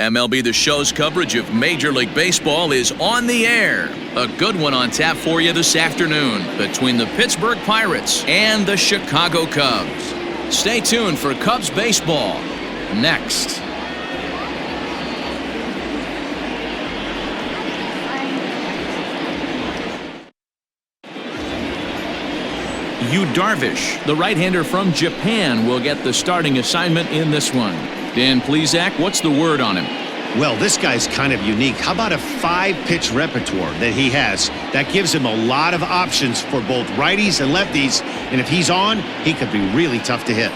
MLB The Show's coverage of Major League Baseball is on the air. A good one on tap for you this afternoon between the Pittsburgh Pirates and the Chicago Cubs. Stay tuned for Cubs baseball next. Yu Darvish, the right-hander from Japan, will get the starting assignment in this one. Dan Plesac, what's the word on him? Well, this guy's kind of unique. How about a 5-pitch repertoire that he has? That gives him a lot of options for both righties and lefties. And if he's on, he could be really tough to hit.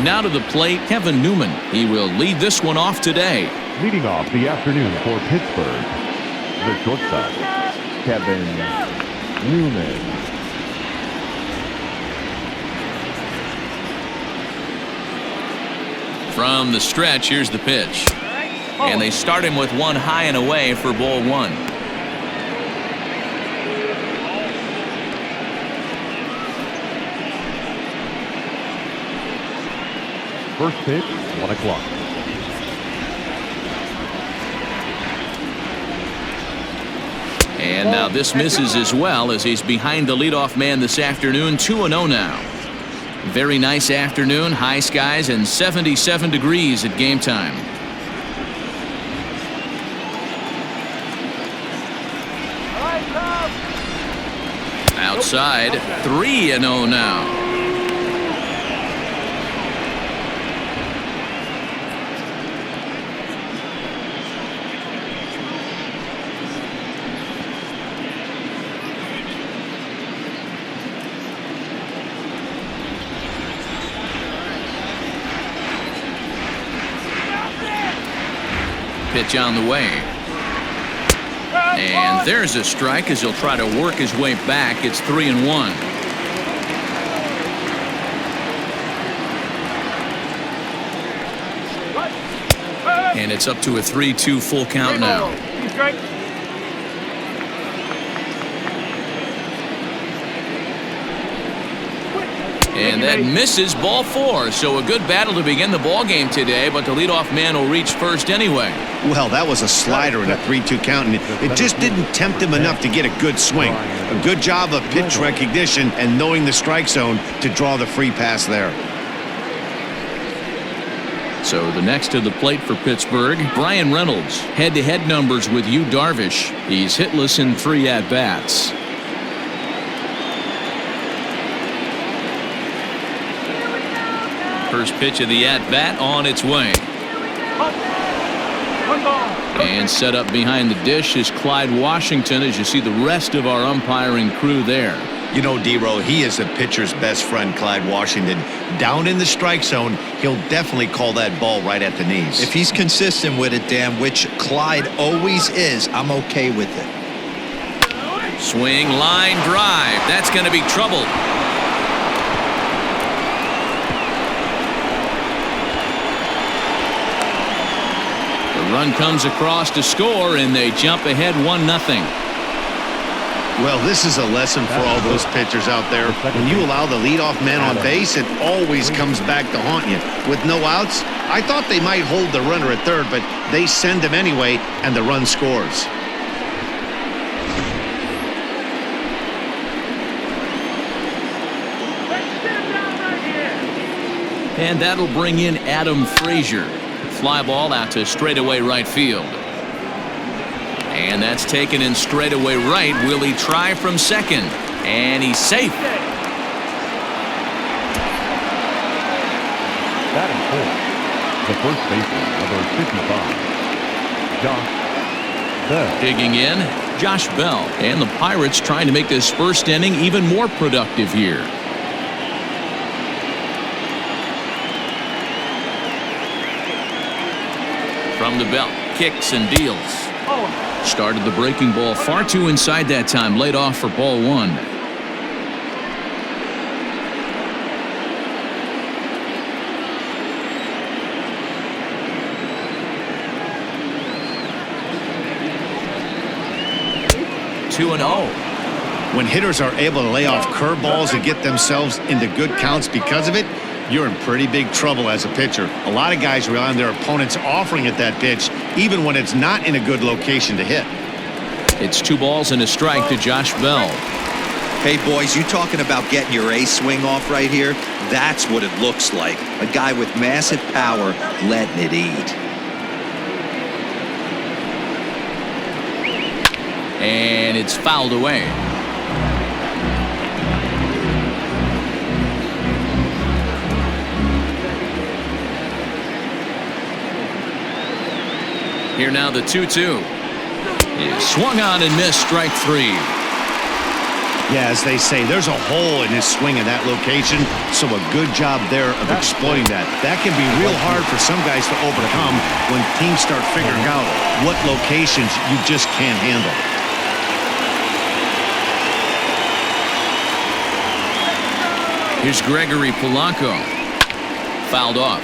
Now to the plate, Kevin Newman. He will lead this one off today. Leading off the afternoon for Pittsburgh, the shortstop, Kevin Newman. From the stretch, here's the pitch. And they start him with one high and away for ball one. First pitch, 1 o'clock. And now this misses as well as he's behind the leadoff man this afternoon, 2-0 now. Very nice afternoon, high skies and 77 degrees at game time. Outside, 3-0 now. Pitch on the way. And there's a strike as he'll try to work his way back. It's 3-1. And it's up to a 3-2 full count now. And that misses, ball 4. So a good battle to begin the ball game today, but the leadoff man will reach first anyway. Well, that was a slider in a 3-2 count, and it just didn't tempt him enough to get a good swing. A good job of pitch recognition and knowing the strike zone to draw the free pass there. So the next to the plate for Pittsburgh, Brian Reynolds. Head-to-head numbers with Yu Darvish. He's hitless in 3 at-bats. First pitch of the at-bat on its way. And set up behind the dish is Clyde Washington, as you see the rest of our umpiring crew there. You know, D-Row, he is a pitcher's best friend, Clyde Washington. Down in the strike zone, he'll definitely call that ball right at the knees. If he's consistent with it, Dan, which Clyde always is, I'm okay with it. Swing, line, drive. That's going to be trouble. Run comes across to score, and they jump ahead 1-0. Well, this is a lesson for all those pitchers out there. When you allow the leadoff man on base, it always comes back to haunt you. With no outs, I thought they might hold the runner at third, but they send him anyway, and the run scores. And that'll bring in Adam Frazier. Fly ball out to straightaway right field. And that's taken in straightaway right. Will he try from second? And he's safe. Batting fourth, the first baseman, number 55, Josh Bell. Digging in, Josh Bell. And the Pirates trying to make this first inning even more productive here. From the belt, kicks and deals. Started the breaking ball far too inside that time. Laid off for ball 1. Two and 0. When hitters are able to lay off curveballs and get themselves into good counts because of it, you're in pretty big trouble as a pitcher. A lot of guys rely on their opponents offering at that pitch even when it's not in a good location to hit. It's 2 balls and a strike to Josh Bell. Hey, boys, you talking about getting your A swing off right here? That's what it looks like. A guy with massive power letting it eat. And it's fouled away. Here now the 2-2. Is swung on and missed, strike 3. Yeah, as they say, there's a hole in his swing in that location, so a good job there of exploiting that. That can be real hard for some guys to overcome when teams start figuring out what locations you just can't handle. Here's Gregory Polanco. Fouled off.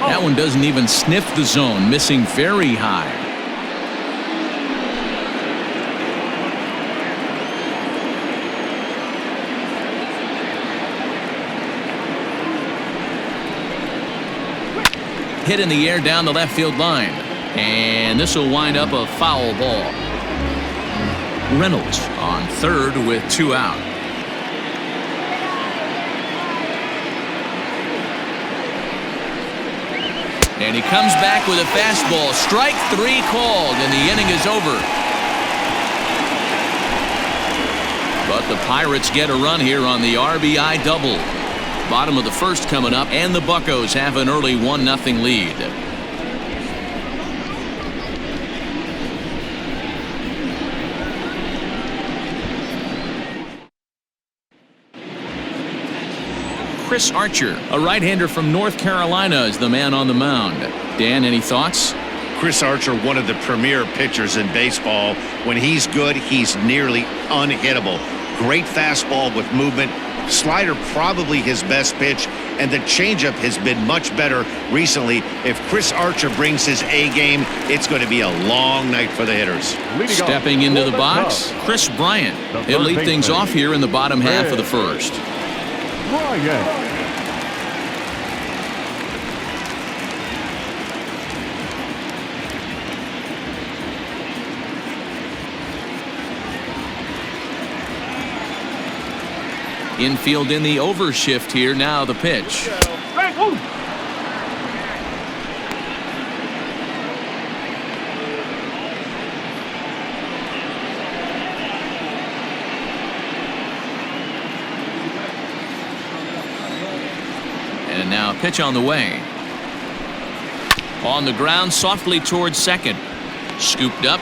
That one doesn't even sniff the zone, missing very high. Hit in the air down the left field line. And this will wind up a foul ball. Reynolds on third with 2 out. And he comes back with a fastball. Strike 3 called, and the inning is over. But the Pirates get a run here on the RBI double. Bottom of the first coming up, and the Buccos have an early 1-0 lead. Chris Archer, a right-hander from North Carolina, is the man on the mound. Dan, any thoughts? Chris Archer, one of the premier pitchers in baseball. When he's good, he's nearly unhittable. Great fastball with movement. Slider probably his best pitch, and the changeup has been much better recently. If Chris Archer brings his A game, it's going to be a long night for the hitters. Stepping into the box, Chris Bryant. He'll lead things off here in the bottom half of the first. Infield in the overshift here. Now the pitch. And now a pitch on the way. On the ground softly towards second. Scooped up.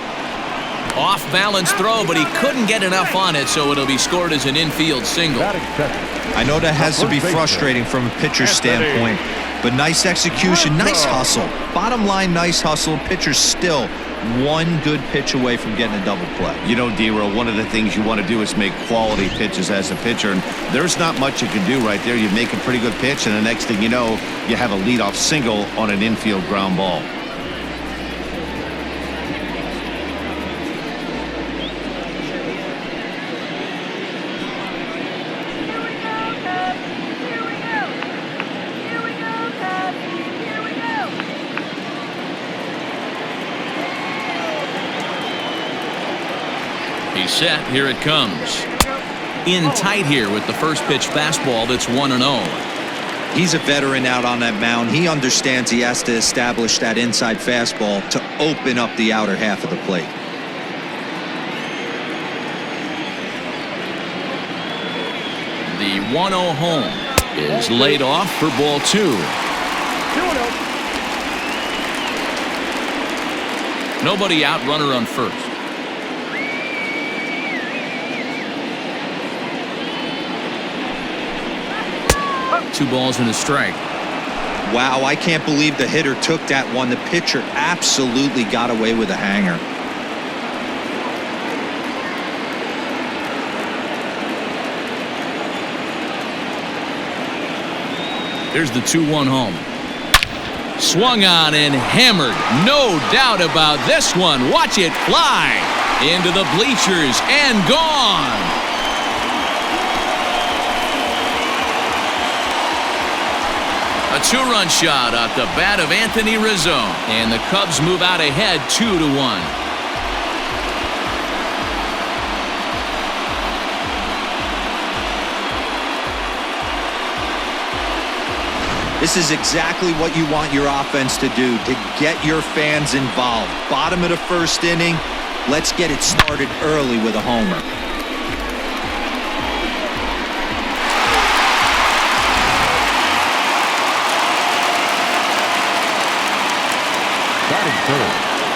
Off balance throw, but he couldn't get enough on it, so it'll be scored as an infield single. I know that has to be frustrating from a pitcher's standpoint, but nice execution, nice hustle. Bottom line, nice hustle. Pitcher's still one good pitch away from getting a double play. You know, D-Roll, one of the things you want to do is make quality pitches as a pitcher, and there's not much you can do right there. You make a pretty good pitch, and the next thing you know, you have a leadoff single on an infield ground ball. He's set. Here it comes. In tight here with the first pitch fastball that's 1-0. He's a veteran out on that mound. He understands he has to establish that inside fastball to open up the outer half of the plate. The 1-0 home is laid off for ball 2. 2-0. Nobody out, runner on first. Two balls and a strike. Wow, I can't believe the hitter took that one. The pitcher absolutely got away with a hanger. Here's the 2-1 home. Swung on and hammered. No doubt about this one. Watch it fly into the bleachers and gone. A two-run shot off the bat of Anthony Rizzo, and the Cubs move out ahead 2-1. This is exactly what you want your offense to do, to get your fans involved. Bottom of the first inning, let's get it started early with a homer.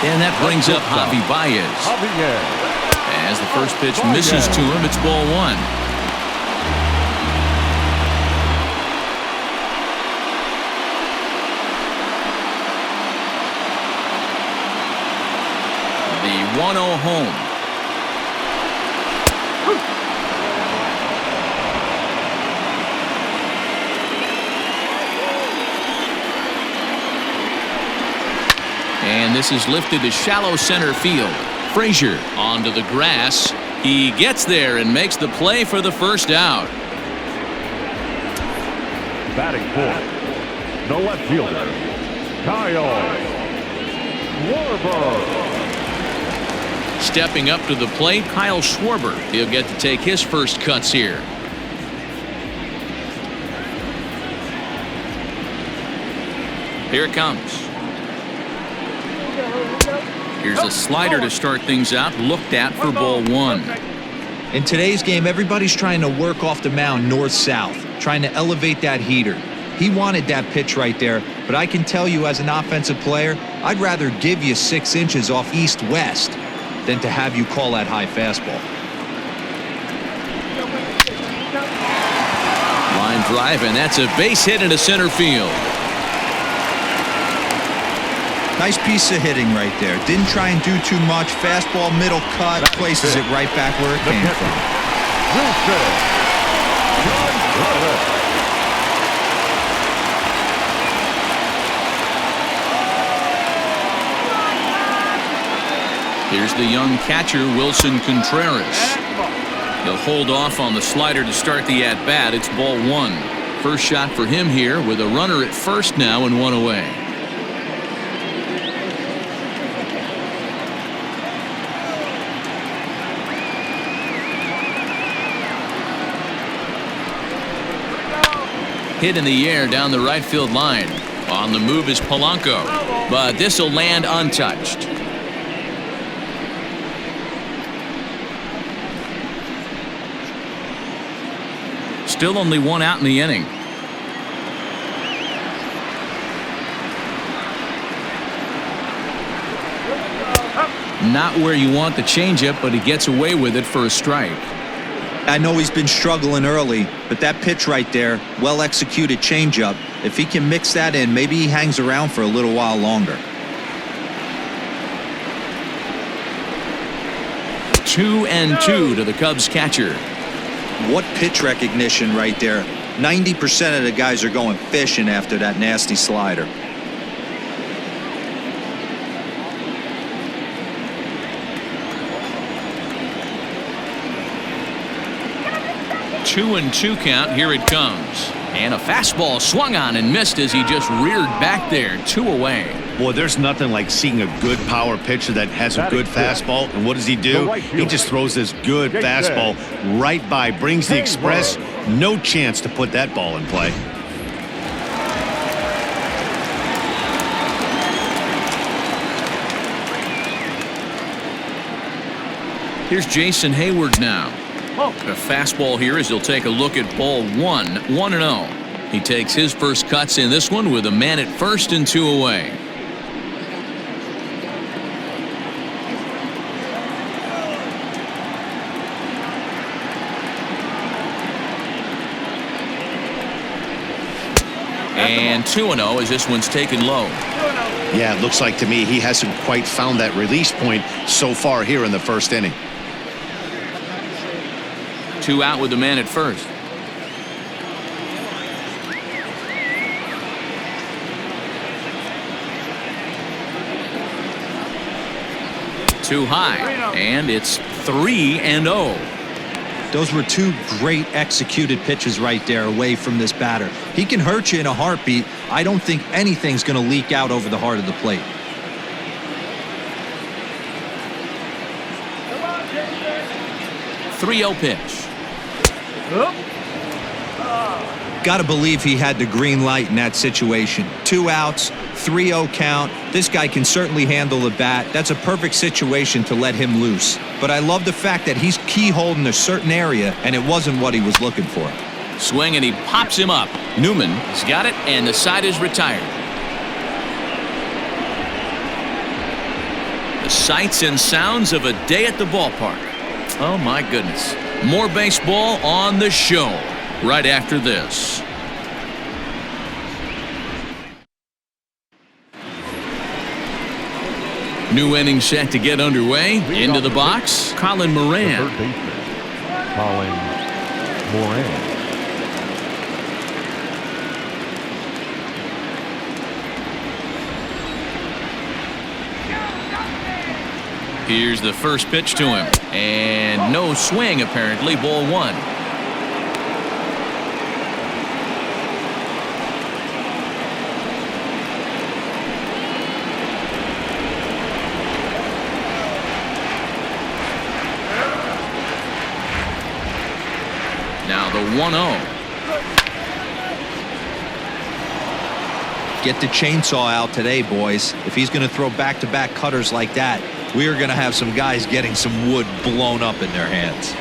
And that brings up Javi Baez. As the first pitch misses to him, it's ball one. The 1-0 home. And this is lifted to shallow center field. Frazier onto the grass. He gets there and makes the play for the first out. Batting fourth, the left fielder, Kyle Schwarber. Stepping up to the plate, Kyle Schwarber. He'll get to take his first cuts here. Here it comes. Here's a slider to start things out, looked at for ball one. In today's game, everybody's trying to work off the mound north-south, trying to elevate that heater. He wanted that pitch right there, but I can tell you as an offensive player, I'd rather give you 6 inches off east-west than to have you call that high fastball. Line drive, and that's a base hit into center field. Nice piece of hitting right there. Didn't try and do too much. Fastball, middle cut, places it right back where it came from. Here's the young catcher, Wilson Contreras. He'll hold off on the slider to start the at-bat. It's ball one. First shot for him here with a runner at first now and one away. Hit in the air down the right field line. On the move is Polanco, but this will land untouched. Still only one out in the inning. Not where you want the changeup, but he gets away with it for a strike. I know he's been struggling early, but that pitch right there, well-executed changeup, if he can mix that in, maybe he hangs around for a little while longer. 2-2 to the Cubs catcher. What pitch recognition right there. 90% of the guys are going fishing after that nasty slider. Two and two count. Here it comes. And a fastball swung on and missed as he just reared back there. 2 away. Boy, there's nothing like seeing a good power pitcher that has a good fastball. And what does he do? He just throws this good fastball right by, brings the express. No chance to put that ball in play. Here's Jason Hayward now. A fastball here as he'll take a look at ball one. 1-0. He takes his first cuts in this one with a man at first and 2 away. And 2-0 as this one's taken low. Yeah, it looks like to me he hasn't quite found that release point so far here in the first inning. 2 out with the man at first. too high, and it's 3-0. Those were two great executed pitches right there away from this batter. He can hurt you in a heartbeat. I don't think anything's going to leak out over the heart of the plate. .30 pitch. Got to believe he had the green light in that situation. 2 outs, 3-0 count. This guy can certainly handle the bat. That's a perfect situation to let him loose. But I love the fact that he's keyholding a certain area, and it wasn't what he was looking for. Swing, and he pops him up. Newman has got it, and the side is retired. The sights and sounds of a day at the ballpark. Oh, my goodness. More baseball on the show right after this. New inning set to get underway. Into the box, Colin Moran. The third baseman, Colin Moran. Here's the first pitch to him. And no swing, apparently. Ball 1. Now the 1-0. Get the chainsaw out today, boys. If he's going to throw back-to-back cutters like that, we are going to have some guys getting some wood blown up in their hands.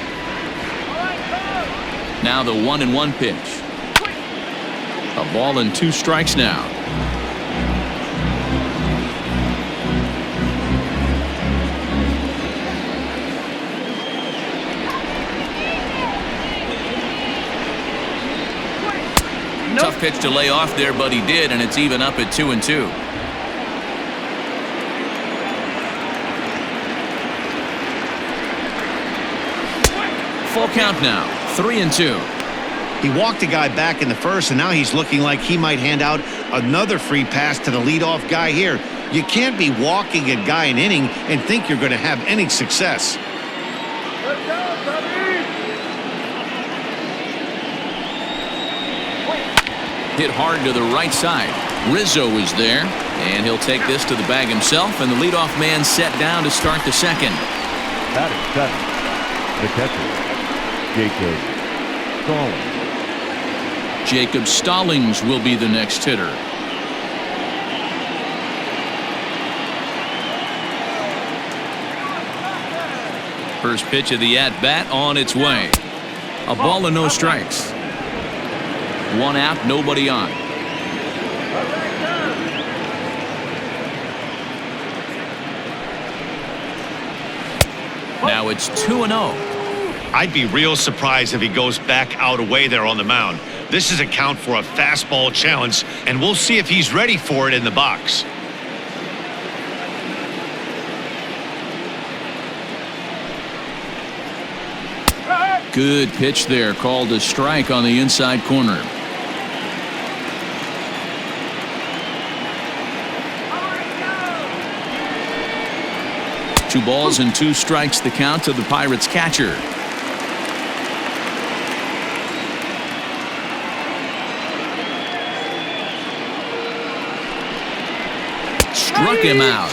Now the 1-1 pitch. A ball and 2 strikes now. Tough pitch to lay off there, but he did, and it's even up at 2-2. Full count now, 3-2. He walked a guy back in the first, and now he's looking like he might hand out another free pass to the leadoff guy here. You can't be walking a guy an inning and think you're going to have any success. Hit hard to the right side. Rizzo is there, and he'll take this to the bag himself, and the leadoff man set down to start the second. Batting seventh, the catcher, Jacob Stallings. Jacob Stallings will be the next hitter. First pitch of the at-bat on its way. A ball and no strikes. 1 out, nobody on. Now it's 2-0. I'd be real surprised if he goes back out away there on the mound. This is a count for a fastball challenge, and we'll see if he's ready for it in the box. Good pitch there, called a strike on the inside corner. Two balls and 2 strikes the count to the Pirates catcher. Struck him out.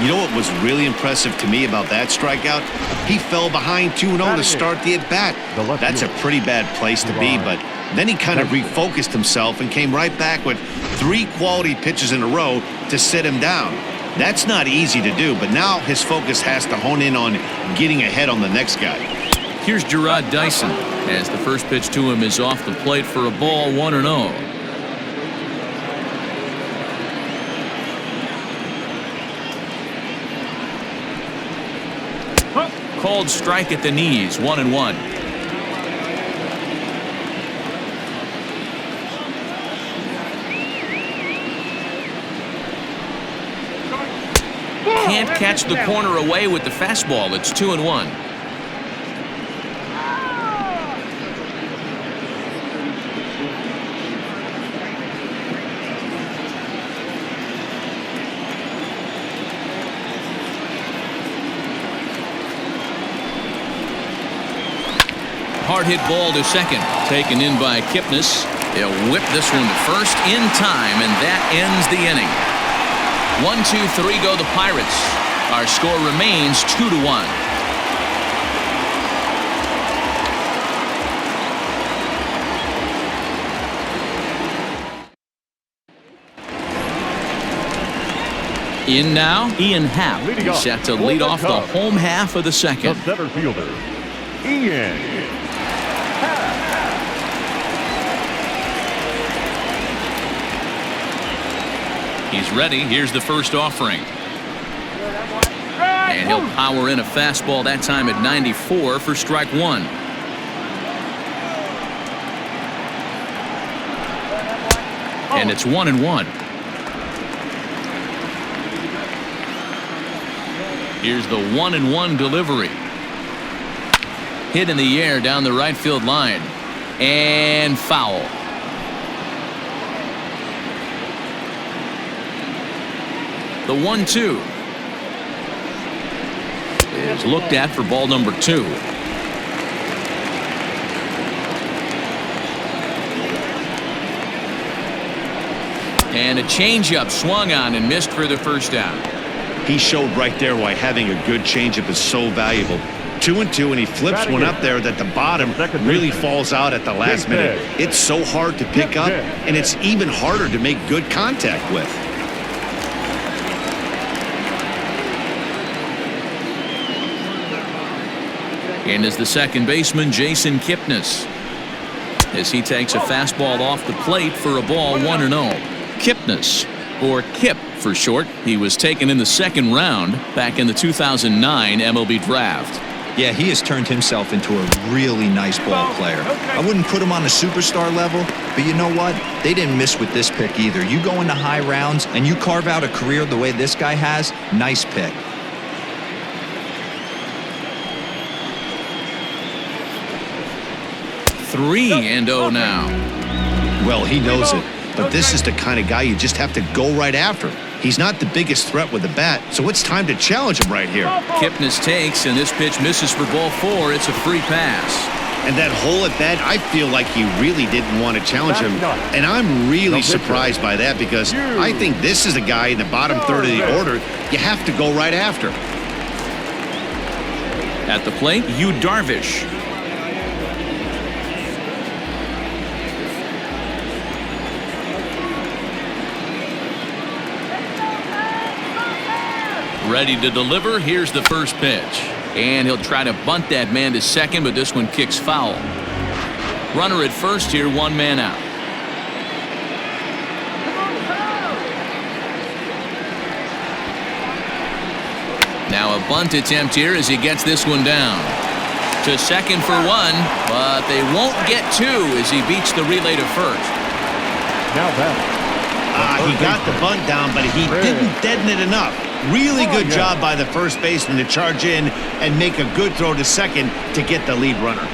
You know what was really impressive to me about that strikeout? He fell behind 2-0 to start the at-bat. That's a pretty bad place to be, but then he kind of refocused himself and came right back with 3 quality pitches in a row to sit him down. That's not easy to do, but now his focus has to hone in on getting ahead on the next guy. Here's Gerard Dyson as the first pitch to him is off the plate for a ball, 1-0. Called strike at the knees, 1-1. Can't catch the corner away with the fastball. It's 2-1. hard hit ball to second. Taken in by Kipnis. They'll whip this one to first in time, and that ends the inning. 1-2-3 go the Pirates. Our score remains 2-1. In now, Ian Happ, set to lead off the home half of the second. The center fielder, Ian Happ. He's ready. Here's the first offering. And he'll power in a fastball that time at 94 for strike one. And it's 1-1. Here's the 1-1 delivery. Hit in the air down the right field line. And foul. The 1-2 is looked at for ball number 2. And a changeup swung on and missed for the first down. He showed right there why having a good changeup is so valuable. 2-2, and he flips one up there that the bottom really falls out at the last minute. It's so hard to pick up, and it's even harder to make good contact with. And as the second baseman, Jason Kipnis, as he takes a fastball off the plate for a ball 1-0. Kipnis, or Kip for short, he was taken in the second round back in the 2009 MLB draft. Yeah, he has turned himself into a really nice ball player. I wouldn't put him on a superstar level, but you know what? They didn't miss with this pick either. You go into high rounds and you carve out a career the way this guy has, nice pick. Three and 0 now. Well, he knows it, but this is the kind of guy you just have to go right after. He's not the biggest threat with the bat, so it's time to challenge him right here. Kipnis takes, and this pitch misses for ball 4. It's a free pass. And that hole at bat, I feel like he really didn't want to challenge him. And I'm really surprised by that, because I think this is a guy in the bottom third of the order you have to go right after. At the plate, Yu Darvish. Ready to deliver. Here's the first pitch. And he'll try to bunt that man to second, but this one kicks foul. Runner at first here, one man out. Now a bunt attempt here as he gets this one down. To second for one, but they won't get two as he beats the relay to first. Now that. He got the bunt down, but he didn't deaden it enough. Really good job by the first baseman to charge in and make a good throw to second to get the lead runner.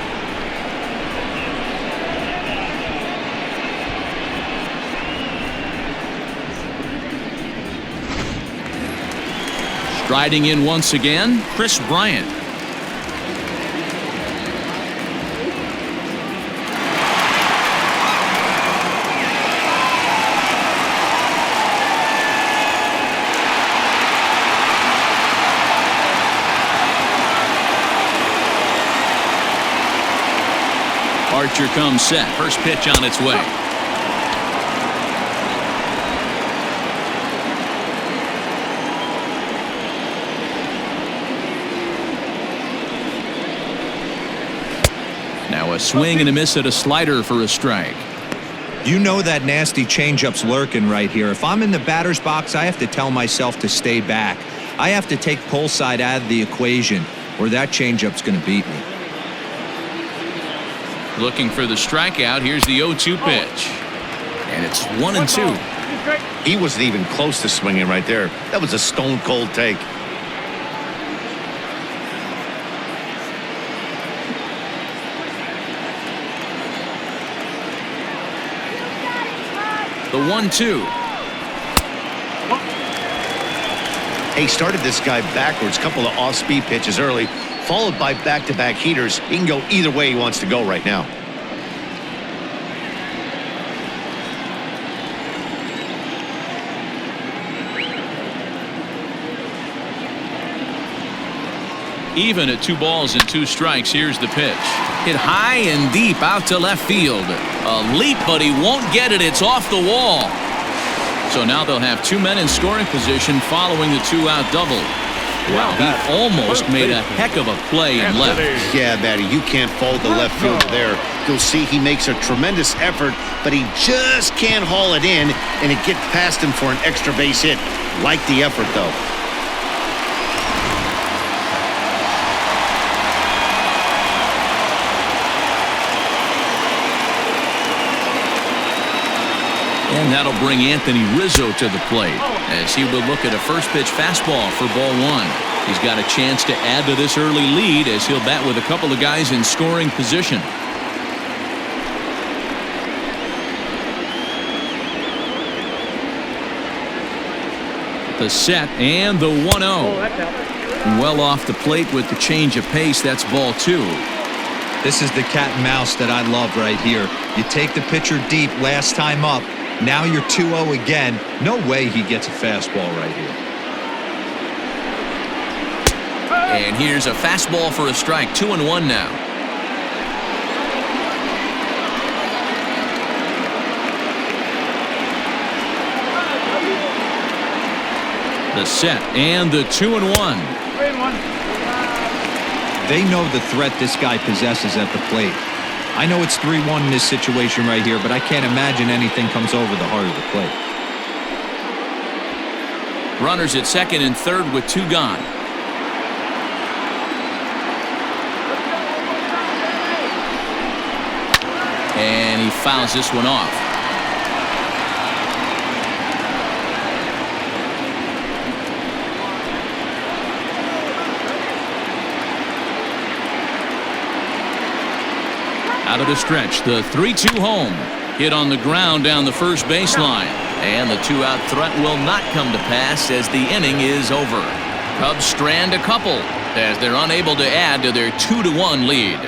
Striding in once again, Chris Bryant. Archer comes set. First pitch on its way. Now a swing and a miss at a slider for a strike. You know that nasty changeup's lurking right here. If I'm in the batter's box, I have to tell myself to stay back. I have to take pull side out of the equation, or that changeup's going to beat me. Looking for the strikeout. Here's the 0-2 pitch. And it's 1-2. He wasn't even close to swinging right there. That was a stone cold take. The 1-2. He started this guy backwards. Couple of off-speed pitches early. followed by back-to-back heaters. He can go either way he wants to go right now. Even at 2 balls and 2 strikes, here's the pitch. Hit high and deep out to left field. A leap, but he won't get it. It's off the wall. So now they'll have 2 men in scoring position following the 2-out double. Wow, he almost made a heck of a play and left. Yeah, Matty, you can't fault the left fielder there. You'll see he makes a tremendous effort, but he just can't haul it in, and it gets past him for an extra base hit. Like the effort, though. And that'll bring Anthony Rizzo to the plate as he will look at a first pitch fastball for ball 1. He's got a chance to add to this early lead as he'll bat with a couple of guys in scoring position. The set and the 1-0. Well off the plate with the change of pace. That's ball 2. This is the cat and mouse that I love right here. You take the pitcher deep last time up. Now you're 2-0 again. No way he gets a fastball right here. And here's a fastball for a strike. 2-1 now. The set and the 2-1. They know the threat this guy possesses at the plate. I know it's 3-1 in this situation right here, but I can't imagine anything comes over the heart of the plate. Runners at second and third with 2 gone. And he fouls this one off. Out of the stretch, the 3-2 home. Hit on the ground down the first baseline. And the 2-out threat will not come to pass as the inning is over. Cubs strand a couple as they're unable to add to their 2-1 lead.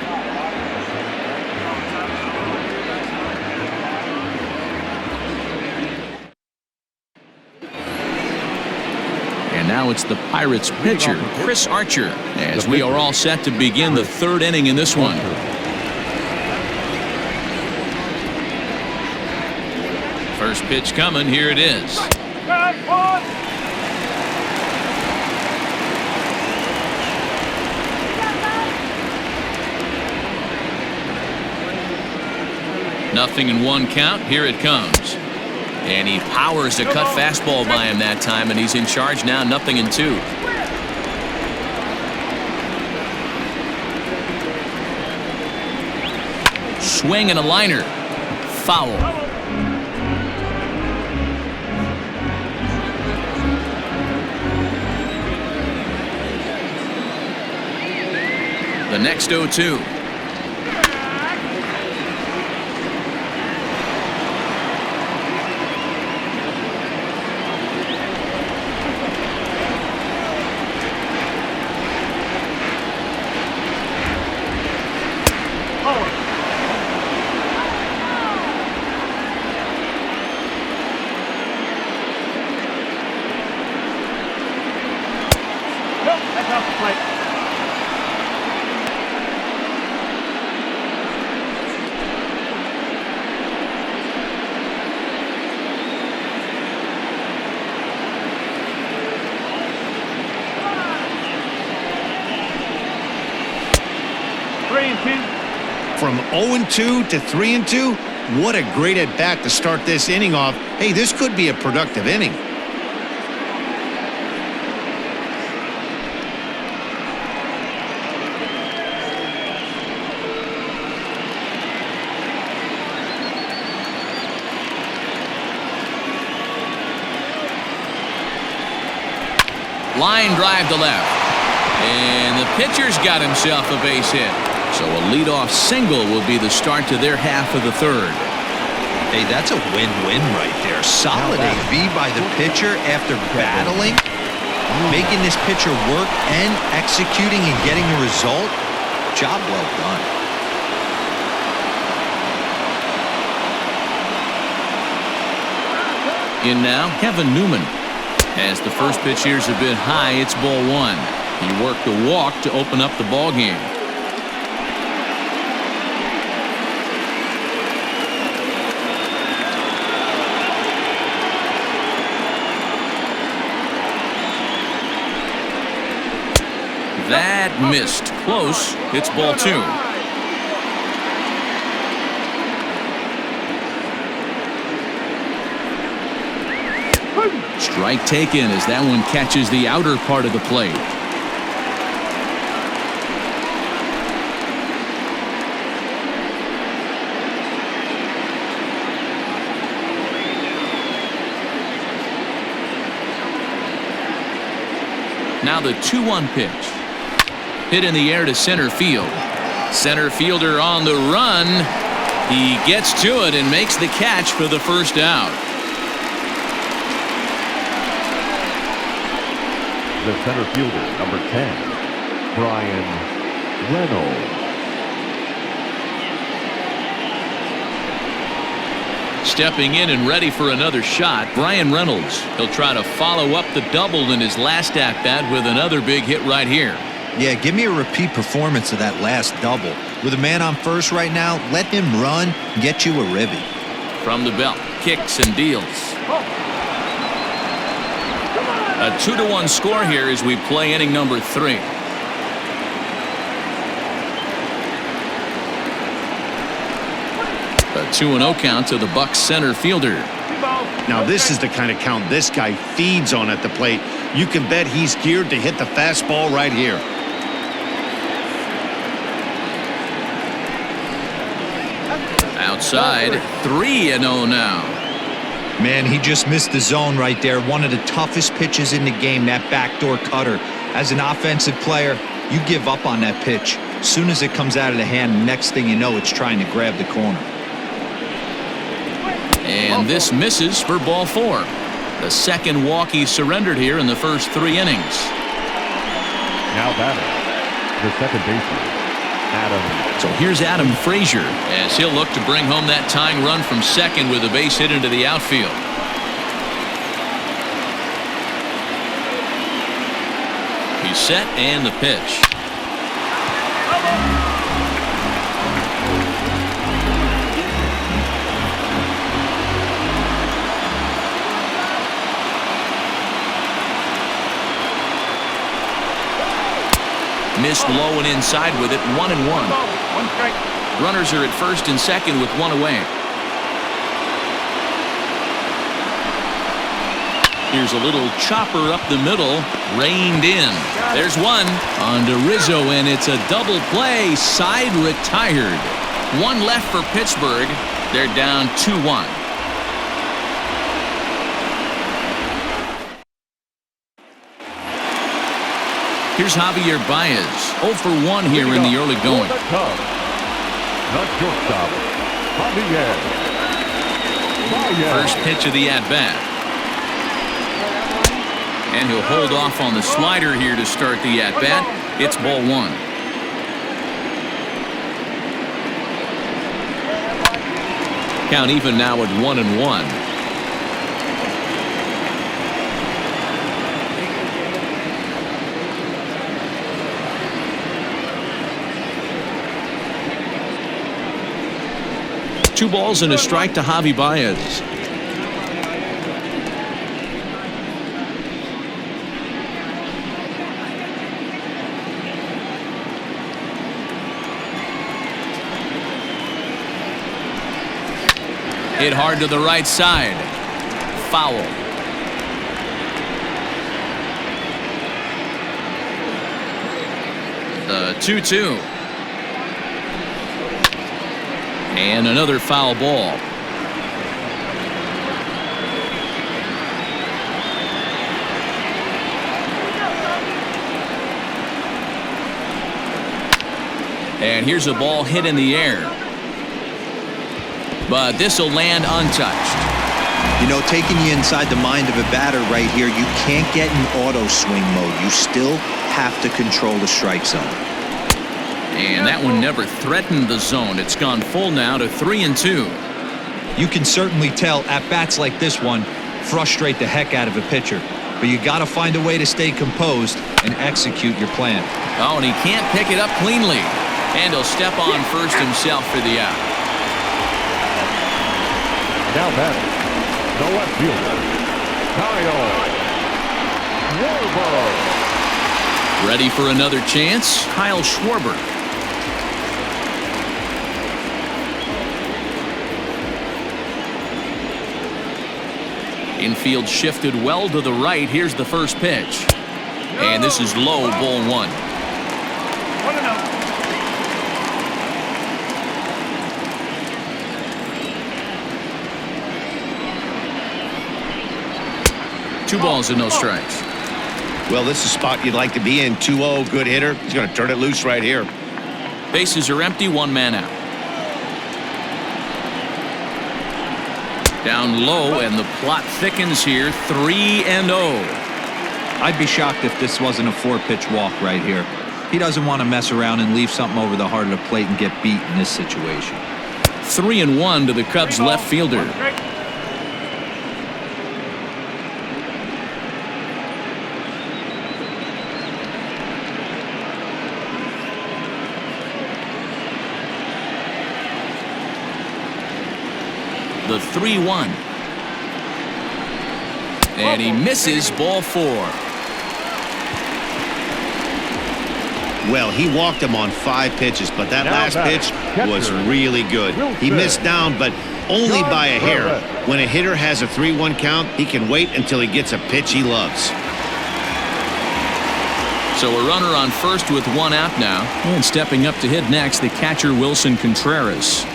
And now it's the Pirates pitcher, Chris Archer, as we are all set to begin the 3rd inning in this one. First pitch coming. Here it is. Nothing in 1 count. Here it comes. And he powers a cut fastball by him that time, and he's in charge now. 0-2. Swing and a liner. Foul. The next 0-2. From 0-2 to 3-2, what a great at-bat to start this inning off. Hey, this could be a productive inning. Line drive to left. And the pitcher's got himself a base hit. So a leadoff single will be the start to their half of the 3rd. Hey, that's a win-win right there. Solid AB by the pitcher after battling. Making this pitcher work and executing and getting a result. Job well done. In now, Kevin Newman. As the first pitch here's a bit high, it's ball one. He worked a walk to open up the ball game. That missed. Close. It's ball two. Strike taken as that one catches the outer part of the plate. Now the 2-1 pitch. Hit in the air to center field. Center fielder on the run. He gets to it and makes the catch for the first out. The center fielder, number 10, Brian Reynolds. Stepping in and ready for another shot, Brian Reynolds. He'll try to follow up the double in his last at-bat with another big hit right here. Yeah, give me a repeat performance of that last double. With a man on first right now, let him run and get you a ribby. From the belt, kicks and deals. A 2-1 score here as we play inning number 3. A 2-0 count to the Bucs center fielder. Now this is the kind of count this guy feeds on at the plate. You can bet he's geared to hit the fastball right here. Outside, 3-0 now. Man, he just missed the zone right there. One of the toughest pitches in the game, that backdoor cutter. As an offensive player, you give up on that pitch. As soon as it comes out of the hand, next thing you know, it's trying to grab the corner. And this misses for ball 4. The second walk he surrendered here in the first 3 innings. Now batting, the second baseman, Adam. So here's Adam Frazier as he'll look to bring home that tying run from second with a base hit into the outfield. He's set and the pitch. Missed low and inside with it. 1-1. Runners are at first and second with 1 away. Here's a little chopper up the middle, reined in. There's one on to Rizzo, and it's a double play. Side retired. 1 left for Pittsburgh. They're down 2-1. Here's Javier Baez, 0 for 1 here in the early going. The shortstop, Javier Baez. First pitch of the at-bat. And he'll hold off on the slider here to start the at-bat. It's ball 1. Count even now at 1-1. Two balls and a strike to Javi Baez. Hit hard to the right side. Foul. The 2-2. And another foul ball. And here's a ball hit in the air. But this will land untouched. You know, taking you inside the mind of a batter right here, you can't get in auto swing mode. You still have to control the strike zone. And that one never threatened the zone. It's gone full now to 3-2. You can certainly tell at bats like this one frustrate the heck out of a pitcher. But you got to find a way to stay composed and execute your plan. Oh, and he can't pick it up cleanly. And he'll step on first himself for the out. Now batting, the left fielder, Kyle Schwarber. Ready for another chance, Kyle Schwarber. Infield shifted well to the right. Here's the first pitch. And this is low, ball 1. 2 balls and no strikes. Well, this is a spot you'd like to be in. 2-0, good hitter. He's going to turn it loose right here. Bases are empty, 1 man out. Down low, and the plot thickens here. 3-0. I'd be shocked if this wasn't a 4-pitch walk right here. He doesn't want to mess around and leave something over the heart of the plate and get beat in this situation. 3-1 to the Cubs left fielder. The 3-1. And he misses, ball 4. Well, he walked him on 5 pitches, but that last pitch was really good. He missed down, but only by a hair. When a hitter has a 3-1 count, he can wait until he gets a pitch he loves. So a runner on first with 1 out now. And stepping up to hit next, the catcher Wilson Contreras.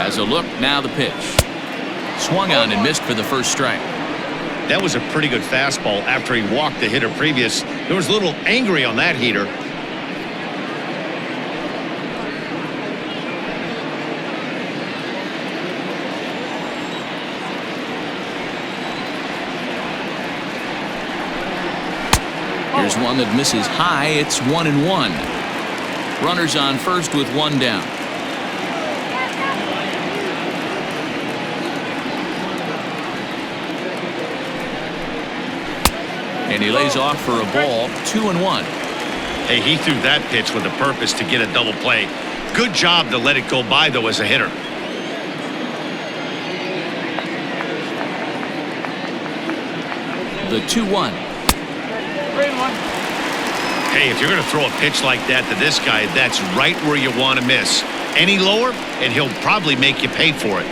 Has a look, now the pitch. Swung on and missed for the first strike. That was a pretty good fastball after he walked the hitter previous. There was a little angry on that heater. Here's one that misses high. It's 1-1. Runners on first with 1 down. And he lays off for a ball, 2-1. Hey, he threw that pitch with a purpose to get a double play. Good job to let it go by, though, as a hitter. The 2-1. Hey, if you're going to throw a pitch like that to this guy, that's right where you want to miss. Any lower, and he'll probably make you pay for it.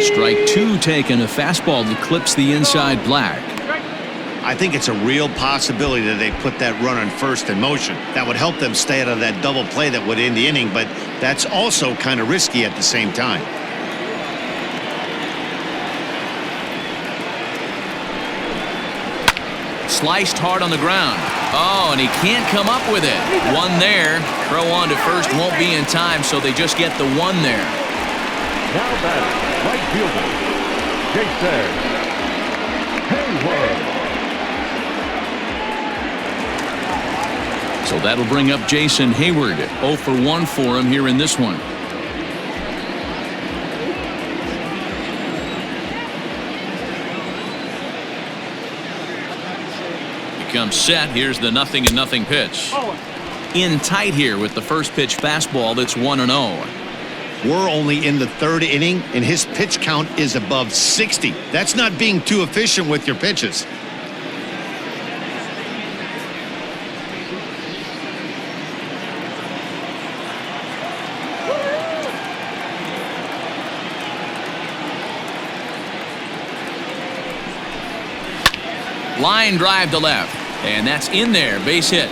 Strike 2 taken, a fastball that clips the inside black. I think it's a real possibility that they put that runner on first in motion. That would help them stay out of that double play that would end the inning, but that's also kind of risky at the same time. Sliced hard on the ground. Oh, and he can't come up with it. 1 there. Throw on to first won't be in time, so they just get the 1 there. Now batting, right fielder, Jason Hayward. So that'll bring up Jason Hayward. 0 for 1 for him here in this one. He comes set. Here's the 0-0 pitch. In tight here with the first pitch fastball that's 1-0. We're only in the 3rd inning, and his pitch count is above 60. That's not being too efficient with your pitches. Line drive to left, and that's in there, base hit.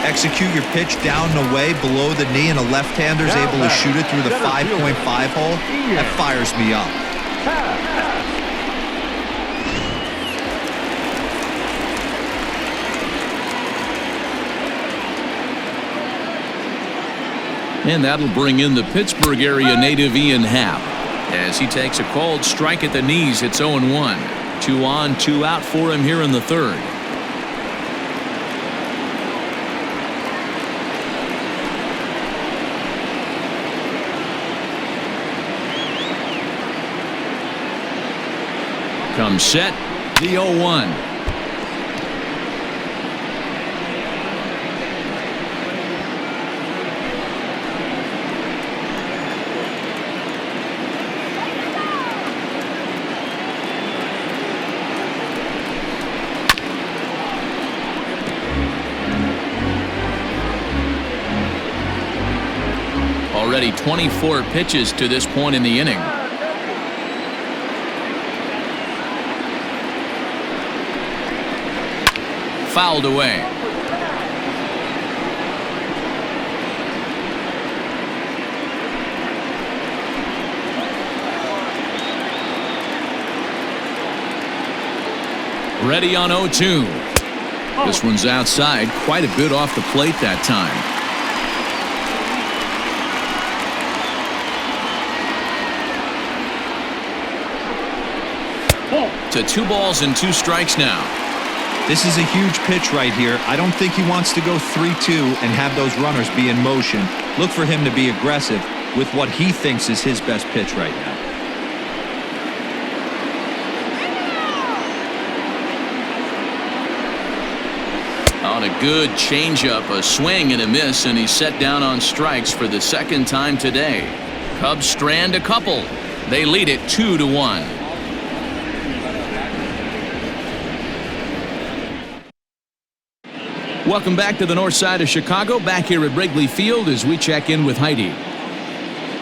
Execute your pitch down and away below the knee, and a left-hander's able to shoot it through the 5.5 hole. That fires me up. And that'll bring in the Pittsburgh area native Ian Happ as he takes a called strike at the knees. It's 0-1. 2 on, 2 out for him here in the third. Comes set, the 0-1. Already 24 pitches to this point in the inning. Fouled away. Ready on 0-2. This one's outside, quite a bit off the plate that time. To 2 balls and 2 strikes now. This is a huge pitch right here. I don't think he wants to go 3-2 and have those runners be in motion. Look for him to be aggressive with what he thinks is his best pitch right now. On a good changeup, a swing and a miss, and he's set down on strikes for the second time today. Cubs strand a couple. They lead it 2-1. Welcome back to the north side of Chicago, back here at Wrigley Field as we check in with Heidi.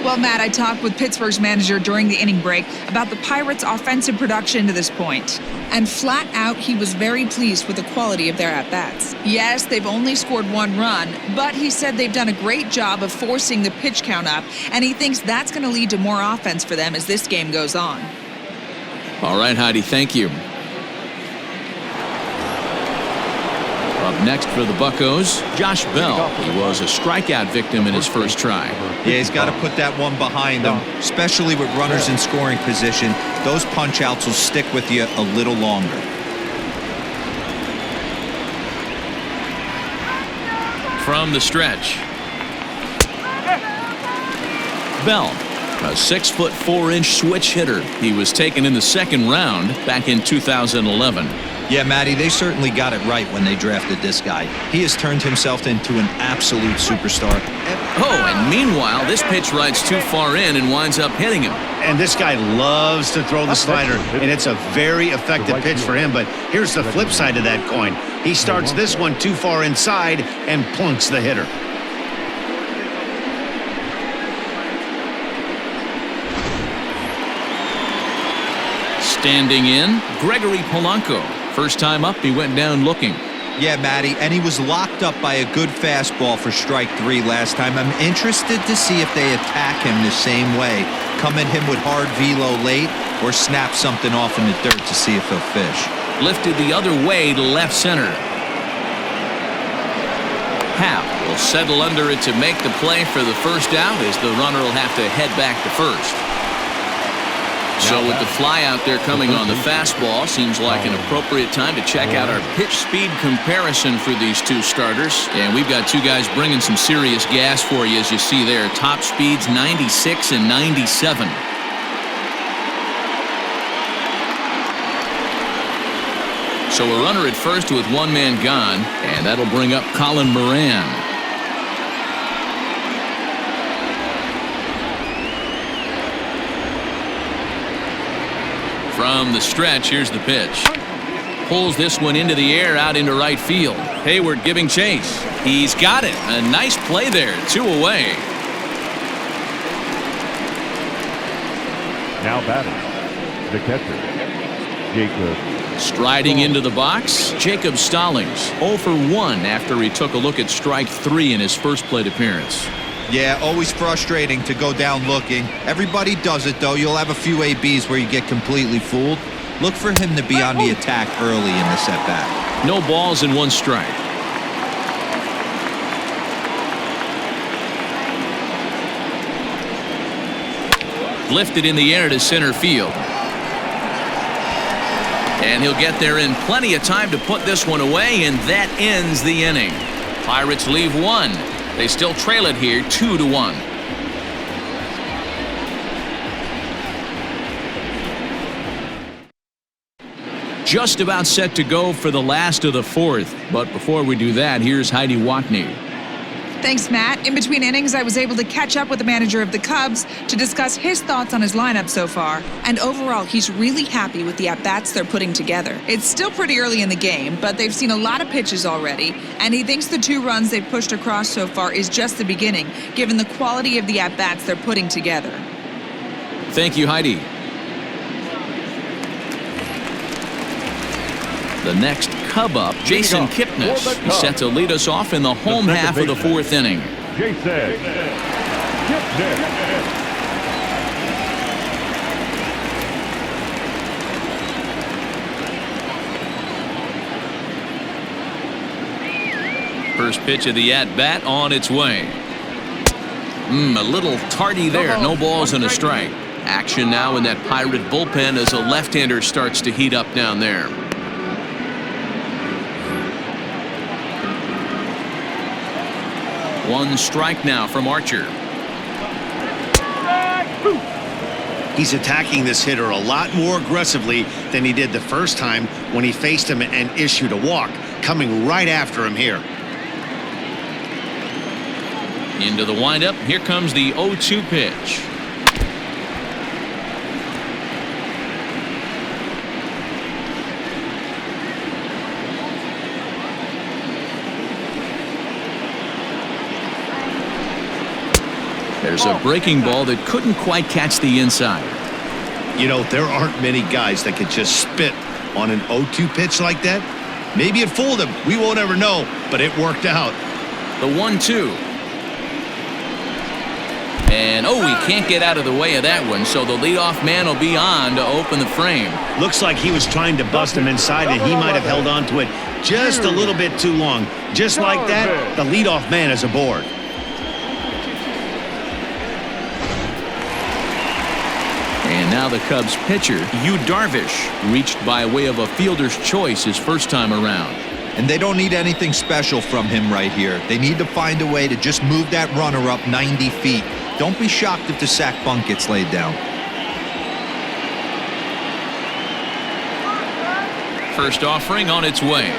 Well, Matt, I talked with Pittsburgh's manager during the inning break about the Pirates' offensive production to this point. And flat out, he was very pleased with the quality of their at-bats. Yes, they've only scored 1 run, but he said they've done a great job of forcing the pitch count up, and he thinks that's going to lead to more offense for them as this game goes on. All right, Heidi, thank you. Up next for the Buccos, Josh Bell. He was a strikeout victim in his first try. Yeah, he's got to put that one behind him, especially with runners in scoring position. Those punch-outs will stick with you a little longer. From the stretch, Bell, a 6'4" switch hitter. He was taken in the second round back in 2011. Yeah, Matty, they certainly got it right when they drafted this guy. He has turned himself into an absolute superstar. Oh, and meanwhile, this pitch rides too far in and winds up hitting him. And this guy loves to throw the slider, and it's a very effective pitch for him. But here's the flip side of that coin. He starts this one too far inside and plunks the hitter. Standing in, Gregory Polanco. First time up, he went down looking. Yeah, Matty, and he was locked up by a good fastball for strike 3 last time. I'm interested to see if they attack him the same way. Come at him with hard velo late or snap something off in the dirt to see if he'll fish. Lifted the other way to left center. Happ will settle under it to make the play for the first out as the runner will have to head back to first. So with the fly out there coming on the fastball, seems like an appropriate time to check out our pitch speed comparison for these two starters. And we've got two guys bringing some serious gas for you, as you see there. Top speeds 96 and 97. So a runner at first with one man gone, and that'll bring up Colin Moran. From the stretch, here's the pitch. Pulls this one into the air out into right field. Hayward giving chase. He's got it. A nice play there. 2 away. Now batting, the catcher, Jacob Striding into the box, Jacob Stallings, 0 for 1 after he took a look at strike 3 in his first plate appearance. Yeah, always frustrating to go down looking. Everybody does it, though. You'll have a few ABs where you get completely fooled. Look for him to be on the attack early in this at-bat. No balls and 1 strike. Lifted in the air to center field. And he'll get there in plenty of time to put this one away, and that ends the inning. Pirates leave 1. They still trail it here 2-1. Just about set to go for the last of the 4th. But before we do that, here's Heidi Watney. Thanks, Matt. In between innings, I was able to catch up with the manager of the Cubs to discuss his thoughts on his lineup so far. And overall, he's really happy with the at-bats they're putting together. It's still pretty early in the game, but they've seen a lot of pitches already, and he thinks the 2 runs they've pushed across so far is just the beginning, given the quality of the at-bats they're putting together. Thank you, Heidi. The next Cub up, Jason Kipnis. He's set to lead us off in the home half of the 4th inning. Jason Kipnis. First pitch of the at-bat on its way. A little tardy there. No balls and a strike. Action now in that Pirate bullpen as a left-hander starts to heat up down there. One strike now from Archer. He's attacking this hitter a lot more aggressively than he did the first time when he faced him and issued a walk, coming right after him here. Into the windup. Here comes the 0-2 pitch. There's a breaking ball that couldn't quite catch the inside. You know, there aren't many guys that could just spit on an 0-2 pitch like that. Maybe it fooled him. We won't ever know, but it worked out. The 1-2. And, he can't get out of the way of that one, so the leadoff man will be on to open the frame. Looks like he was trying to bust him inside, and he might have held on to it just a little bit too long. Just like that, the leadoff man is aboard. And now the Cubs pitcher, Yu Darvish, reached by way of a fielder's choice his first time around. And they don't need anything special from him right here. They need to find a way to just move that runner up 90 feet. Don't be shocked if the sac bunt gets laid down. First offering on its way.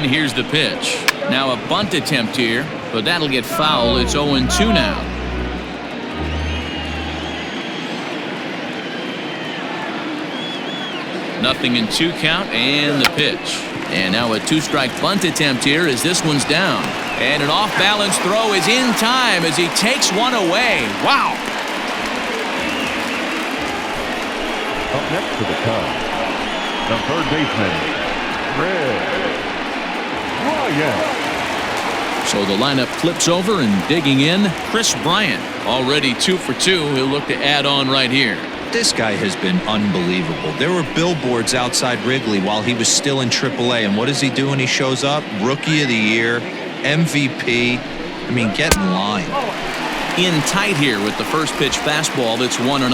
Here's the pitch. Now a bunt attempt here, but that'll get foul. It's 0-2 now. Nothing in 2 count, and the pitch. And now a 2-strike bunt attempt here as this one's down. And an off-balance throw is in time as he takes one away. Wow. Up next to the Cubs, the third baseman, So the lineup flips over, and digging in, Chris Bryant, already 2 for 2. He'll look to add on right here. This guy has been unbelievable. There were billboards outside Wrigley while he was still in AAA, and what does he do when he shows up? Rookie of the Year, MVP. I mean, get in line. In tight here with the first pitch fastball that's 1-0.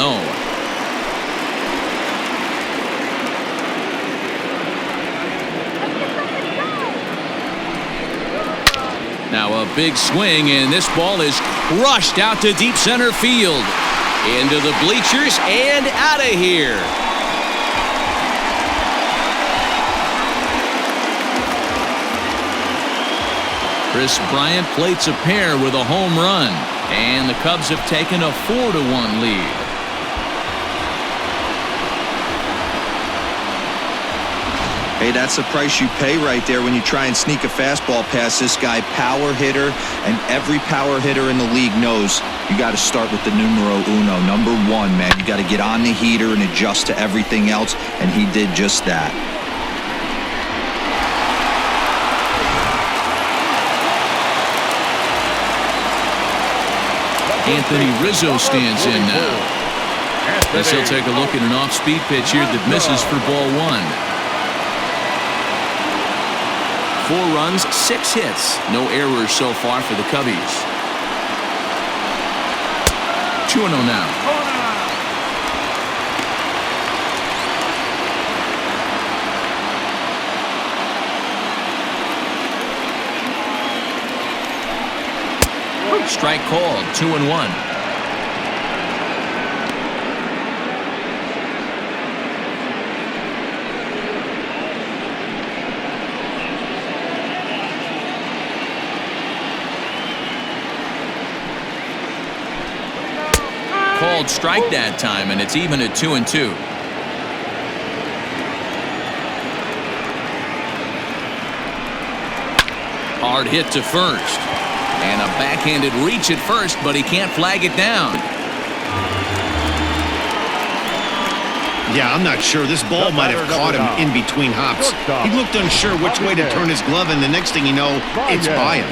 Now a big swing, and this ball is crushed out to deep center field. Into the bleachers and out of here. Chris Bryant plates a pair with a home run, and the Cubs have taken a 4-1 lead. Hey, that's the price you pay right there when you try and sneak a fastball past this guy. Power hitter, and every power hitter in the league knows you got to start with the numero uno, number one, man. You got to get on the heater and adjust to everything else, and he did just that. Anthony Rizzo stands in now. As he'll take a look at an off-speed pitch here that misses for ball one. 4 runs, 6 hits. No errors so far for the Cubbies. 2-0 now. Strike called, 2-1. Called strike that time, and it's even at 2-2. Hard hit to first. And a backhanded reach at first, but he can't flag it down. Yeah, I'm not sure. This ball might have caught him in between hops. He looked unsure which way to turn his glove, and the next thing you know, it's by him.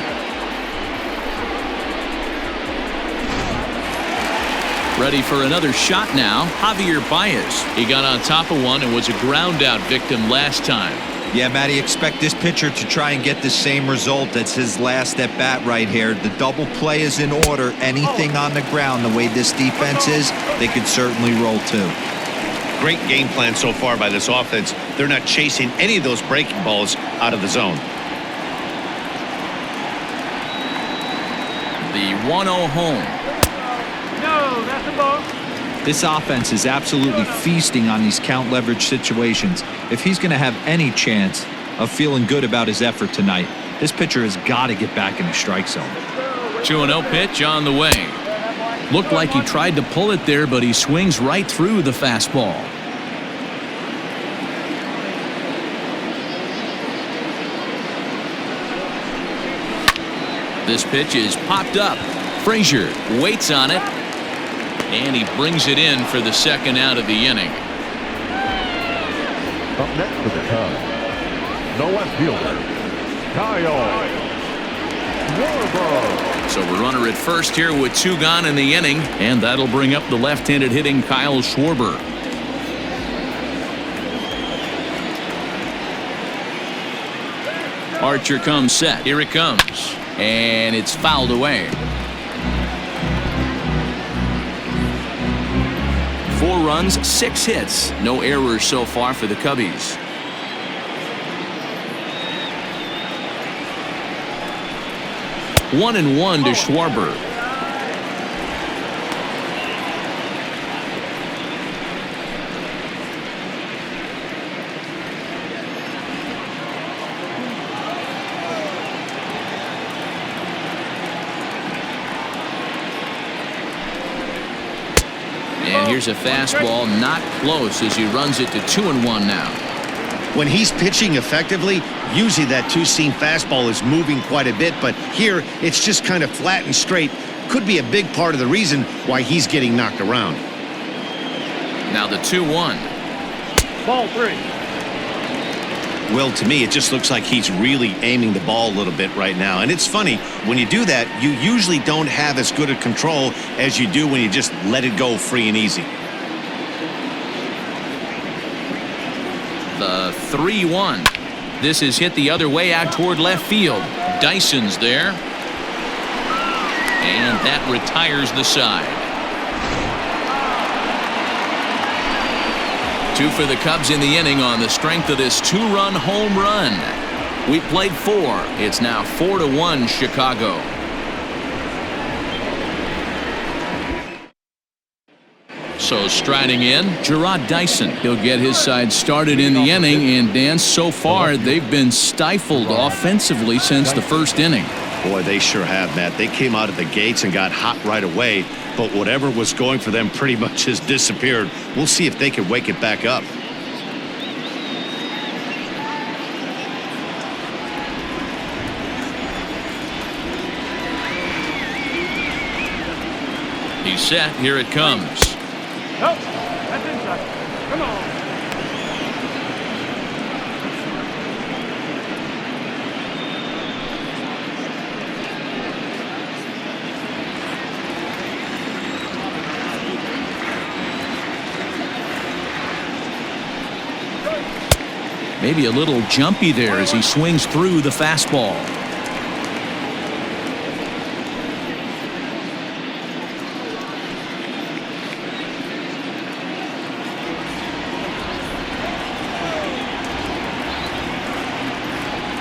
Ready for another shot now, Javier Baez. He got on top of one and was a ground-out victim last time. Yeah, Matty, expect this pitcher to try and get the same result. That's his last at bat right here. The double play is in order. Anything on the ground, the way this defense is, they could certainly roll too. Great game plan so far by this offense. They're not chasing any of those breaking balls out of the zone. The 1-0 home. No, that's a ball. This offense is absolutely feasting on these count leverage situations. If he's going to have any chance of feeling good about his effort tonight, this pitcher has got to get back in the strike zone. 2-0 pitch on the way. Looked like he tried to pull it there, but he swings right through the fastball. This pitch is popped up. Frazier waits on it. And he brings it in for the second out of the inning. Up next for the Cubs, the left fielder, Kyle Schwarber. So a runner at first here with 2 gone in the inning, and that'll bring up the left-handed hitting Kyle Schwarber. Archer comes set. Here it comes. And it's fouled away. 4 runs, 6 hits. No errors so far for the Cubbies. One and one to Schwarber. And here's a fastball, not close, as he runs it to 2-1 now. When he's pitching effectively, usually that two-seam fastball is moving quite a bit, but here it's just kind of flat and straight. Could be a big part of the reason why he's getting knocked around. Now the 2-1. Ball 3. Well, to me, it just looks like he's really aiming the ball a little bit right now. And it's funny, when you do that, you usually don't have as good a control as you do when you just let it go free and easy. The 3-1. This is hit the other way out toward left field. Dyson's there. And that retires the side. 2 for the Cubs in the inning on the strength of this 2-run home run. We played 4. It's now 4-1 Chicago. So striding in, Jarrod Dyson. He'll get his side started in the inning, and Dan, so far they've been stifled offensively since the first inning. Boy, they sure have, Matt. They came out of the gates and got hot right away, but whatever was going for them pretty much has disappeared. We'll see if they can wake it back up. He's set. Here it comes. Nope. That's inside. Come on. Maybe a little jumpy there as he swings through the fastball.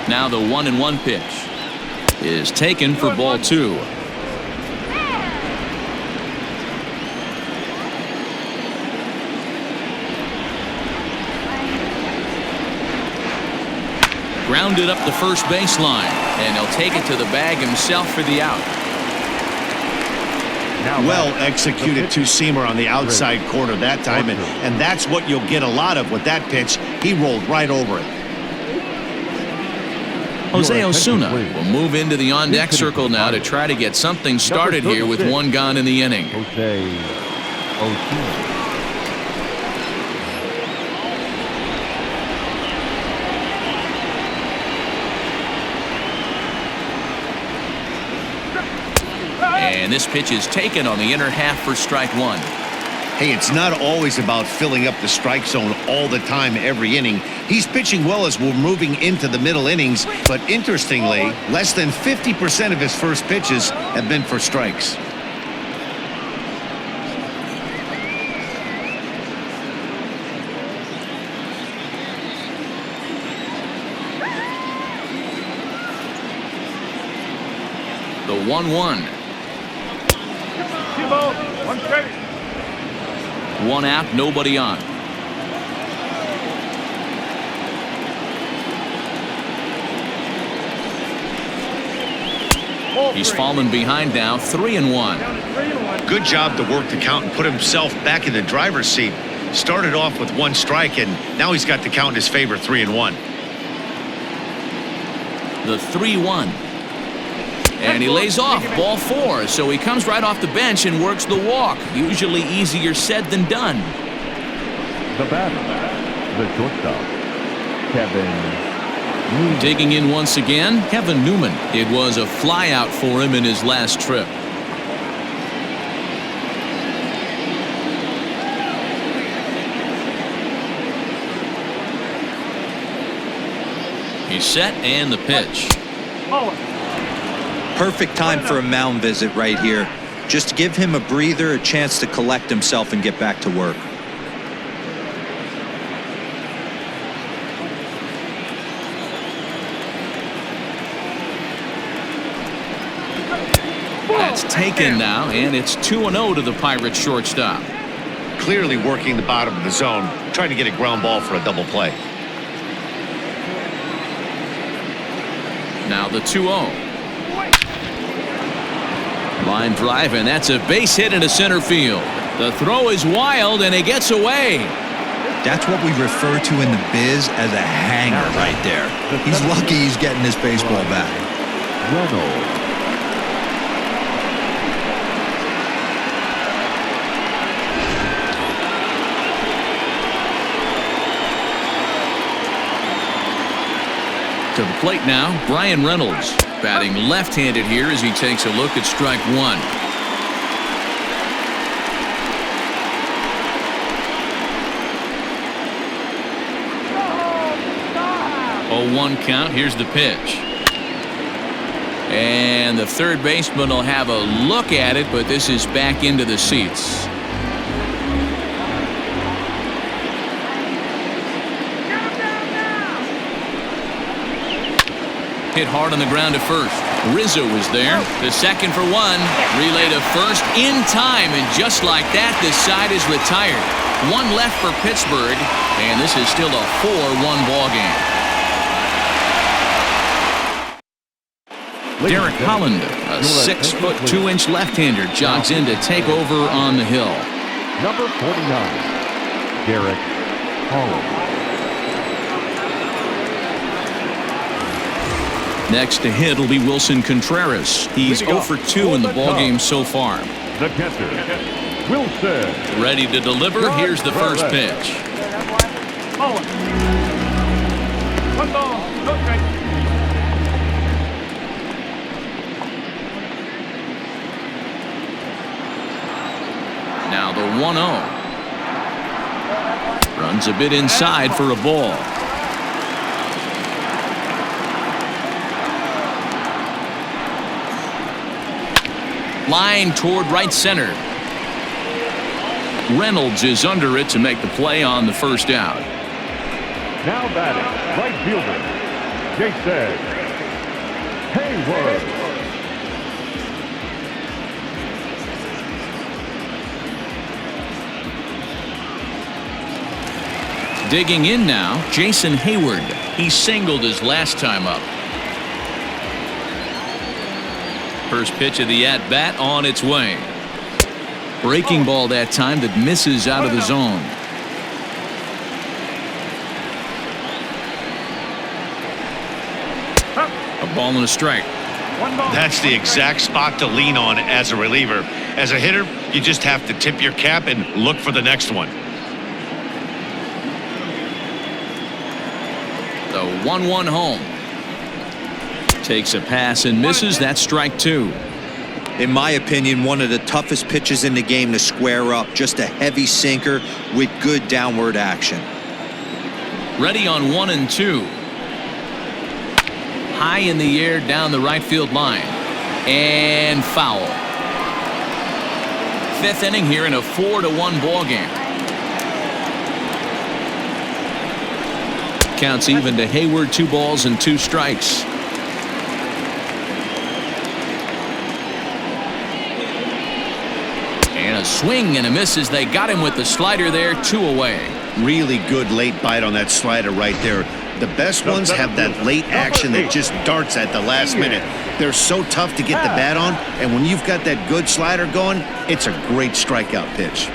Now the 1-1 pitch is taken for ball 2. Grounded up the first baseline, and he'll take it to the bag himself for the out. Well executed two-seamer on the outside corner that time, and that's what you'll get a lot of with that pitch. He rolled right over it. Jose Osuna will move into the on-deck circle now to try to get something started here with one gone in the inning. Jose Osuna. And this pitch is taken on the inner half for strike 1. Hey, it's not always about filling up the strike zone all the time every inning. He's pitching well as we're moving into the middle innings, but interestingly, less than 50% of his first pitches have been for strikes. The 1-1. One straight. One out, nobody on. He's fallen behind now, 3-1. Good job to work the count and put himself back in the driver's seat. Started off with one strike, and now he's got the count in his favor, 3-1. The 3-1. And he lays off, ball 4, so he comes right off the bench and works the walk. Usually easier said than done. The batter, the shortstop, Kevin Newman. Digging in once again, Kevin Newman. It was a flyout for him in his last trip. He's set and the pitch. Perfect time for a mound visit right here. Just to give him a breather, a chance to collect himself and get back to work. That's taken now, and it's 2-0 to the Pirates shortstop. Clearly working the bottom of the zone, trying to get a ground ball for a double play. Now the 2-0. Line drive, and that's a base hit into center field. The throw is wild, and it gets away. That's what we refer to in the biz as a hanger right there. He's lucky he's getting his baseball back. Reynolds. To the plate now, Brian Reynolds, batting left-handed here as he takes a look at strike 1. 0-1 count. Here's the pitch. And the third baseman will have a look at it, but this is back into the seats. Hit hard on the ground to first. Rizzo was there. The second for 1. Relay to first in time, and just like that, this side is retired. 1 left for Pittsburgh, and this is still a 4-1 ball game. Derek Holland, a 6-foot 2-inch left-hander, jogs in to take over on the hill. Number 49, Derek Holland. Next to hit will be Wilson Contreras. He's 0 for 2 in the ballgame so far. The catcher, Wilson. Ready to deliver. Here's the first pitch. Ball. One ball, no strike. Now the 1-0. Runs a bit inside for a ball. Line toward right center. Reynolds is under it to make the play on the first out. Now batting, right fielder, Jason Hayward. Digging in now, Jason Hayward. He singled his last time up. First pitch of the at-bat on its way. Breaking ball that time that misses out of the zone. A ball and a strike. That's the exact spot to lean on as a reliever. As a hitter, you just have to tip your cap and look for the next one. The 1-1 home. Takes a pass and misses. That's strike two. In my opinion, one of the toughest pitches in the game to square up. Just a heavy sinker with good downward action. Ready on 1 and 2. High in the air down the right field line. And foul. Fifth inning here in a 4-1 ball game. Counts even to Hayward. 2 balls and 2 strikes. And a swing and a miss as they got him with the slider there. 2 away. Really good late bite on that slider right there. The best ones have that late action that just darts at the last minute. They're so tough to get the bat on, and when you've got that good slider going, it's a great strikeout pitch.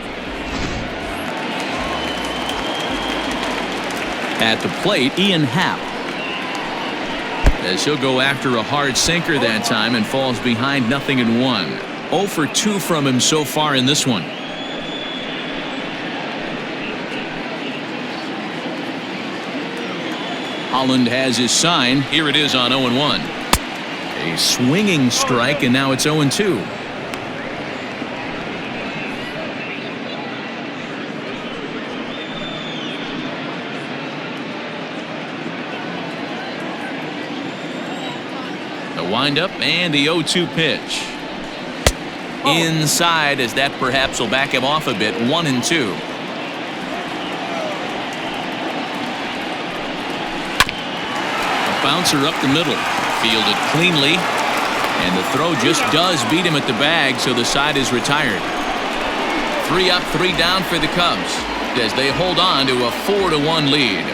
At the plate, Ian Happ. As he'll go after a hard sinker that time and falls behind 0-1. 0 for 2 from him so far in this one. Holland has his sign. Here it is on 0-1. A swinging strike, and now it's 0-2. The windup and the 0-2 pitch. Inside, as that perhaps will back him off a bit. 1-2. Bouncer up the middle, fielded cleanly, and the throw just does beat him at the bag, so the side is retired. 3 up, 3 down for the Cubs as they hold on to a 4-1 lead.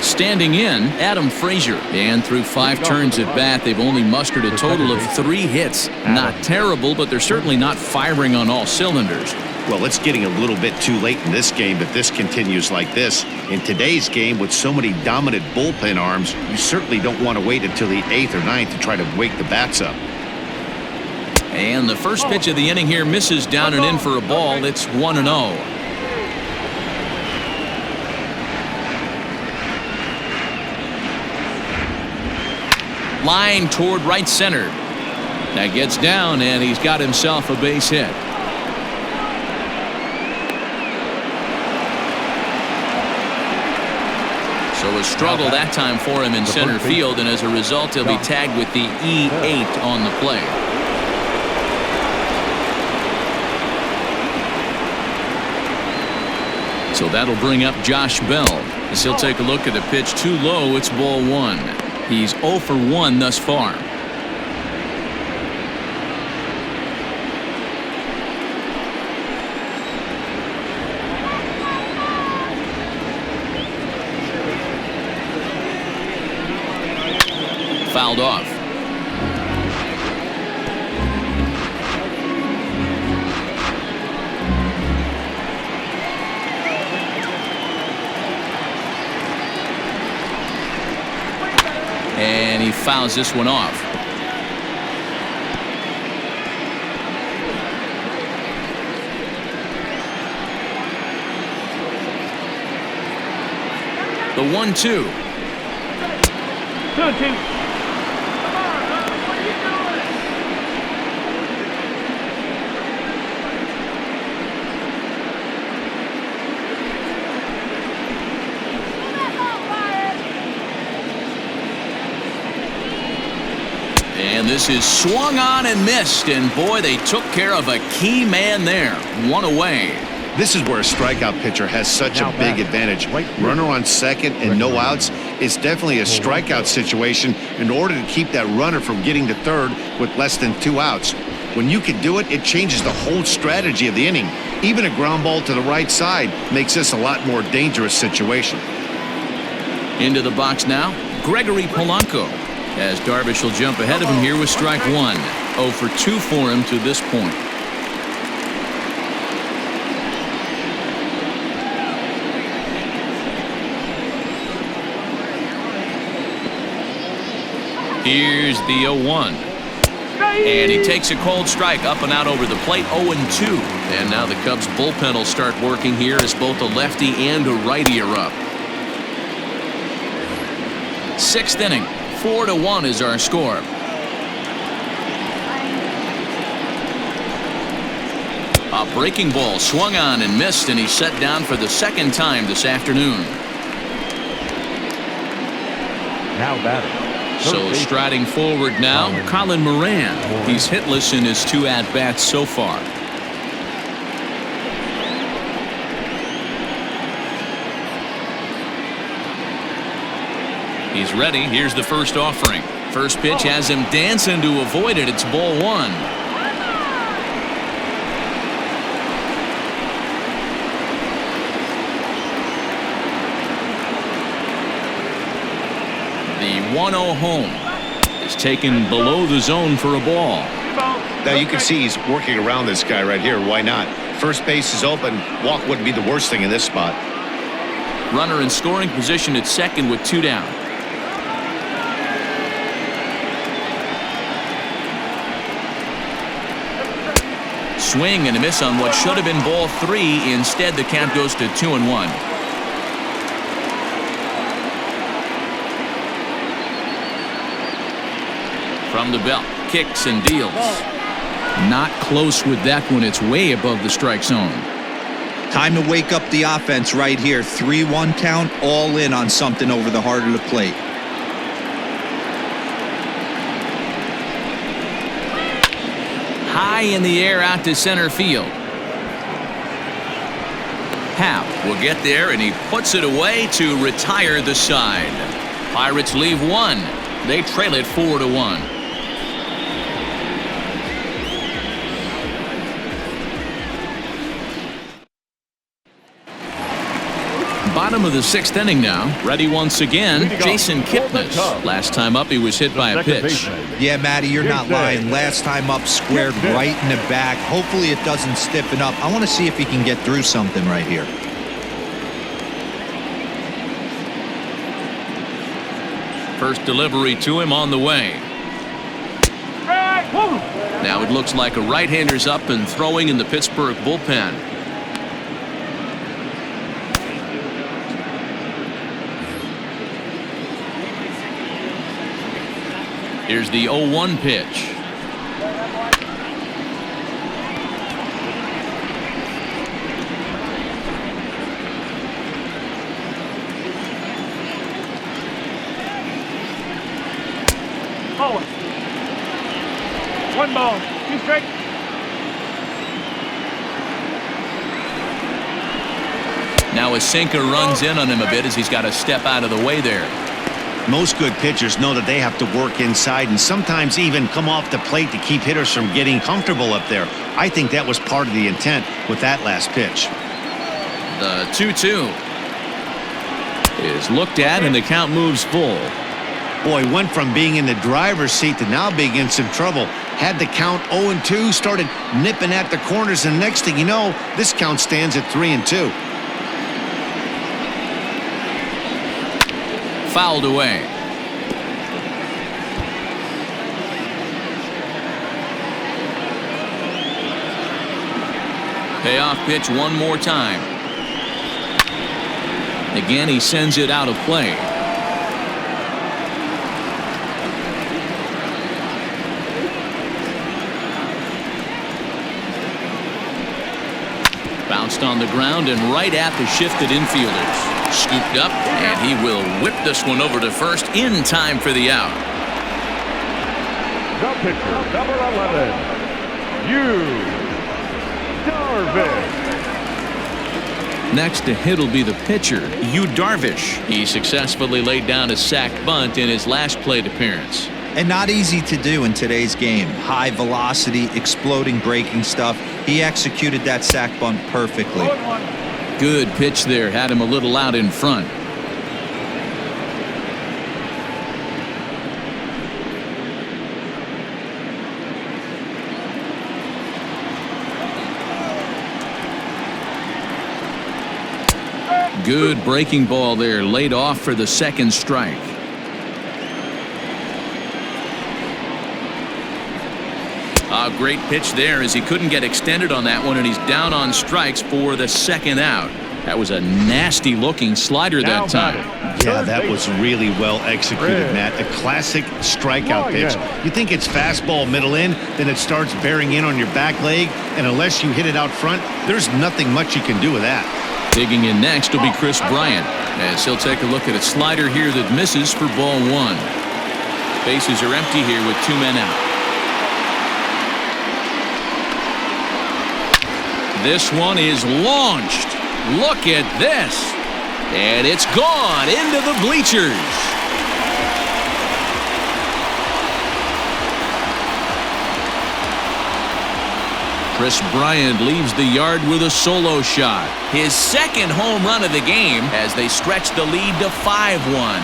Standing in, Adam Frazier. And through 5 turns at bat, they've only mustered a total of 3 hits. Not terrible, but they're certainly not firing on all cylinders. Well, it's getting a little bit too late in this game if this continues like this. In today's game, with so many dominant bullpen arms, you certainly don't want to wait until the 8th or 9th to try to wake the bats up. And the first pitch of the inning here misses down and in for a ball. It's 1-0. Line toward right center. That gets down, and he's got himself a base hit. So a struggle that time for him in center field, and as a result, he'll be tagged with the E8 on the play. So that'll bring up Josh Bell as he'll take a look at the pitch too low. It's ball 1. He's 0 for 1 thus far. Fouled off. fouls this one off. The 1-2. 2-2. And this is swung on and missed, and boy, they took care of a key man there. One away. This is where a strikeout pitcher has such a big advantage. Runner on second and no outs. It's definitely a strikeout situation in order to keep that runner from getting to third with less than 2 outs. When you can do it, it changes the whole strategy of the inning. Even a ground ball to the right side makes this a lot more dangerous situation. Into the box now, Gregory Polanco, as Darvish will jump ahead of him here with strike one. 0 for 2 for him to this point. Here's the 0-1. And he takes a cold strike up and out over the plate. 0-2. And now the Cubs bullpen will start working here as both a lefty and a righty are up. 6th inning. 4-1 is our score. A breaking ball swung on and missed, and he's set down for the 2nd time this afternoon. Now batting. So striding forward now, Colin Moran. He's hitless in his 2 at-bats so far. He's ready. Here's the first offering. First pitch has him dancing to avoid it. It's ball 1. The 1-0 home is taken below the zone for a ball. Now you can see he's working around this guy right here. Why not? First base is open. Walk wouldn't be the worst thing in this spot. Runner in scoring position at second with 2 down. Swing and a miss on what should have been ball 3. Instead, the count goes to 2-1. From the belt, kicks and deals. Not close with that one. It's way above the strike zone. Time to wake up the offense right here. 3-1 count, all in on something over the heart of the plate. High in the air out to center field. Happ will get there, and he puts it away to retire the side. Pirates leave 1. They trail it 4-1. Bottom of the 6th inning now. Ready once again, Jason Kipnis. Last time up, he was hit by a pitch. Yeah, Matty, you're not lying. Last time up, squared right in the back. Hopefully it doesn't stiffen up. I want to see if he can get through something right here. First delivery to him on the way. Now it looks like a right-hander's up and throwing in the Pittsburgh bullpen. Here's the 0-1 pitch. Oh. 1 ball, 2 strikes. Now a sinker runs in on him a bit as he's got to step out of the way there. Most good pitchers know that they have to work inside and sometimes even come off the plate to keep hitters from getting comfortable up there. I think that was part of the intent with that last pitch. The 2-2 is looked at, and the count moves full. Boy, went from being in the driver's seat to now being in some trouble. Had the count 0-2, started nipping at the corners, and next thing you know, this count stands at 3-2. Fouled away. Payoff pitch one more time. Again, he sends it out of play. Bounced on the ground and right at the shifted infielders. Scooped up, and he will whip this one over to first in time for the out. The pitcher, number 11, Darvish. Next to hit will be the pitcher, Darvish. He successfully laid down a sac bunt in his last plate appearance. And not easy to do in today's game. High velocity, exploding breaking stuff. He executed that sac bunt perfectly. Good pitch there, had him a little out in front. Good breaking ball there, laid off for the second strike. A great pitch there as he couldn't get extended on that one, and he's down on strikes for the second out. That was a nasty looking slider that time. Yeah, that was really well executed, Matt. A classic strikeout pitch. You think it's fastball middle in, then it starts bearing in on your back leg, and unless you hit it out front, there's nothing much you can do with that. Digging in next will be Chris Bryant, as he'll take a look at a slider here that misses for ball one. Bases are empty here with 2 men out. This one is launched. Look at this. And it's gone into the bleachers. Chris Bryant leaves the yard with a solo shot. His second home run of the game as they stretch the lead to 5-1.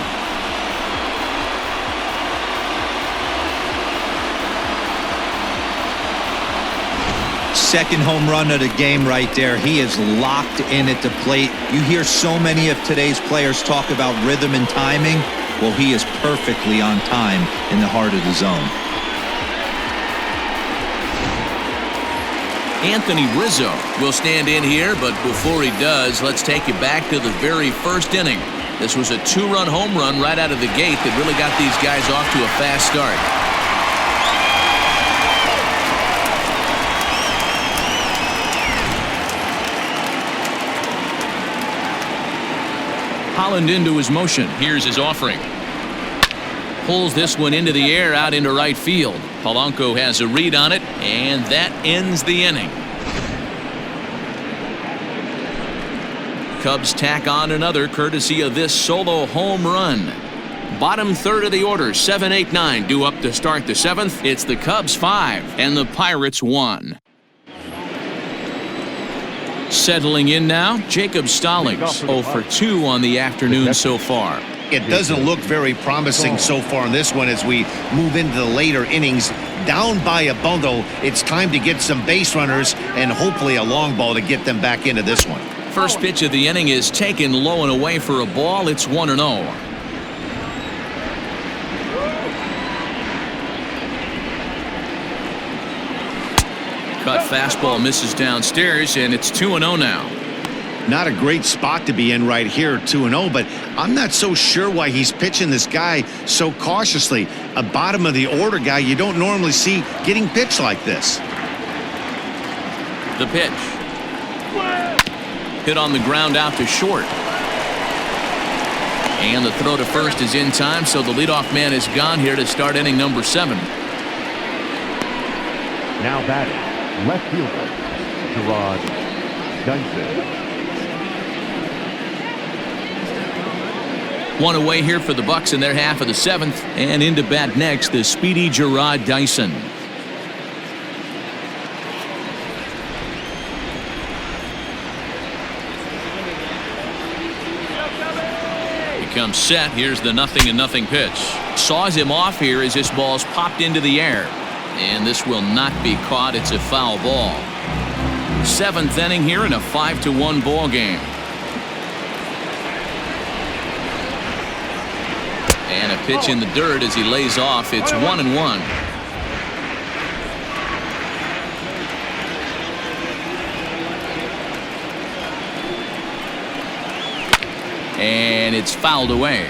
Second home run of the game right there. He is locked in at the plate. You hear so many of today's players talk about rhythm and timing. Well, he is perfectly on time in the heart of the zone. Anthony Rizzo will stand in here, but before he does, let's take you back to the very first inning. This was a 2-run home run right out of the gate that really got these guys off to a fast start. Holland into his motion. Here's his offering. Pulls this one into the air out into right field. Polanco has a read on it, and that ends the inning. Cubs tack on another courtesy of this solo home run. Bottom third of the order, 7-8-9 due up to start the 7th. It's the Cubs 5 and the Pirates 1. Settling in now, Jacob Stallings, 0 for 2 on the afternoon so far. It doesn't look very promising so far in this one as we move into the later innings. Down by a bundle, it's time to get some base runners and hopefully a long ball to get them back into this one. First pitch of the inning is taken low and away for a ball. It's 1-0. Cut fastball misses downstairs, and it's 2-0 now. Not a great spot to be in right here, 2-0, but I'm not so sure why he's pitching this guy so cautiously. A bottom of the order guy you don't normally see getting pitched like this. The pitch. Hit on the ground out to short. And the throw to first is in time, so the leadoff man is gone here to start inning number 7. Now batting, left fielder, Gerard Dyson. One away here for the Bucks in their half of the 7th, and into bat next, the speedy Gerard Dyson. He comes set. Here's the 0-0 pitch. Saws him off here as this ball's popped into the air, and this will not be caught. It's a foul ball. 7th inning here in a 5-1 ball game. And a pitch in the dirt as he lays off. It's 1-1. and it's fouled away.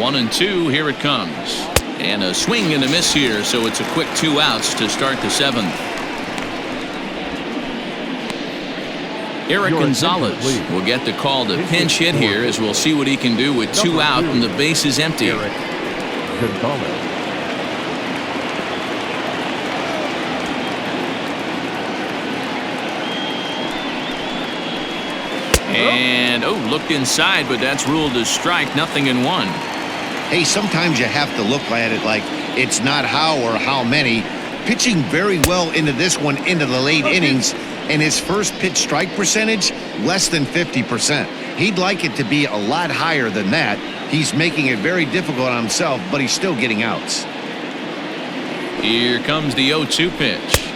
One and two, here it comes. And a swing and a miss here, so it's a quick 2 outs to start the 7th. Eric Gonzalez will get the call to pinch hit here, as we'll see what he can do with 2 out and the base is empty. And looked inside, but that's ruled as strike. 0-1. Hey, sometimes you have to look at it like it's not how or how many. Pitching very well into this one, into the late innings, and his first pitch strike percentage, less than 50%. He'd like it to be a lot higher than that. He's making it very difficult on himself, but he's still getting outs. Here comes the 0-2 pitch.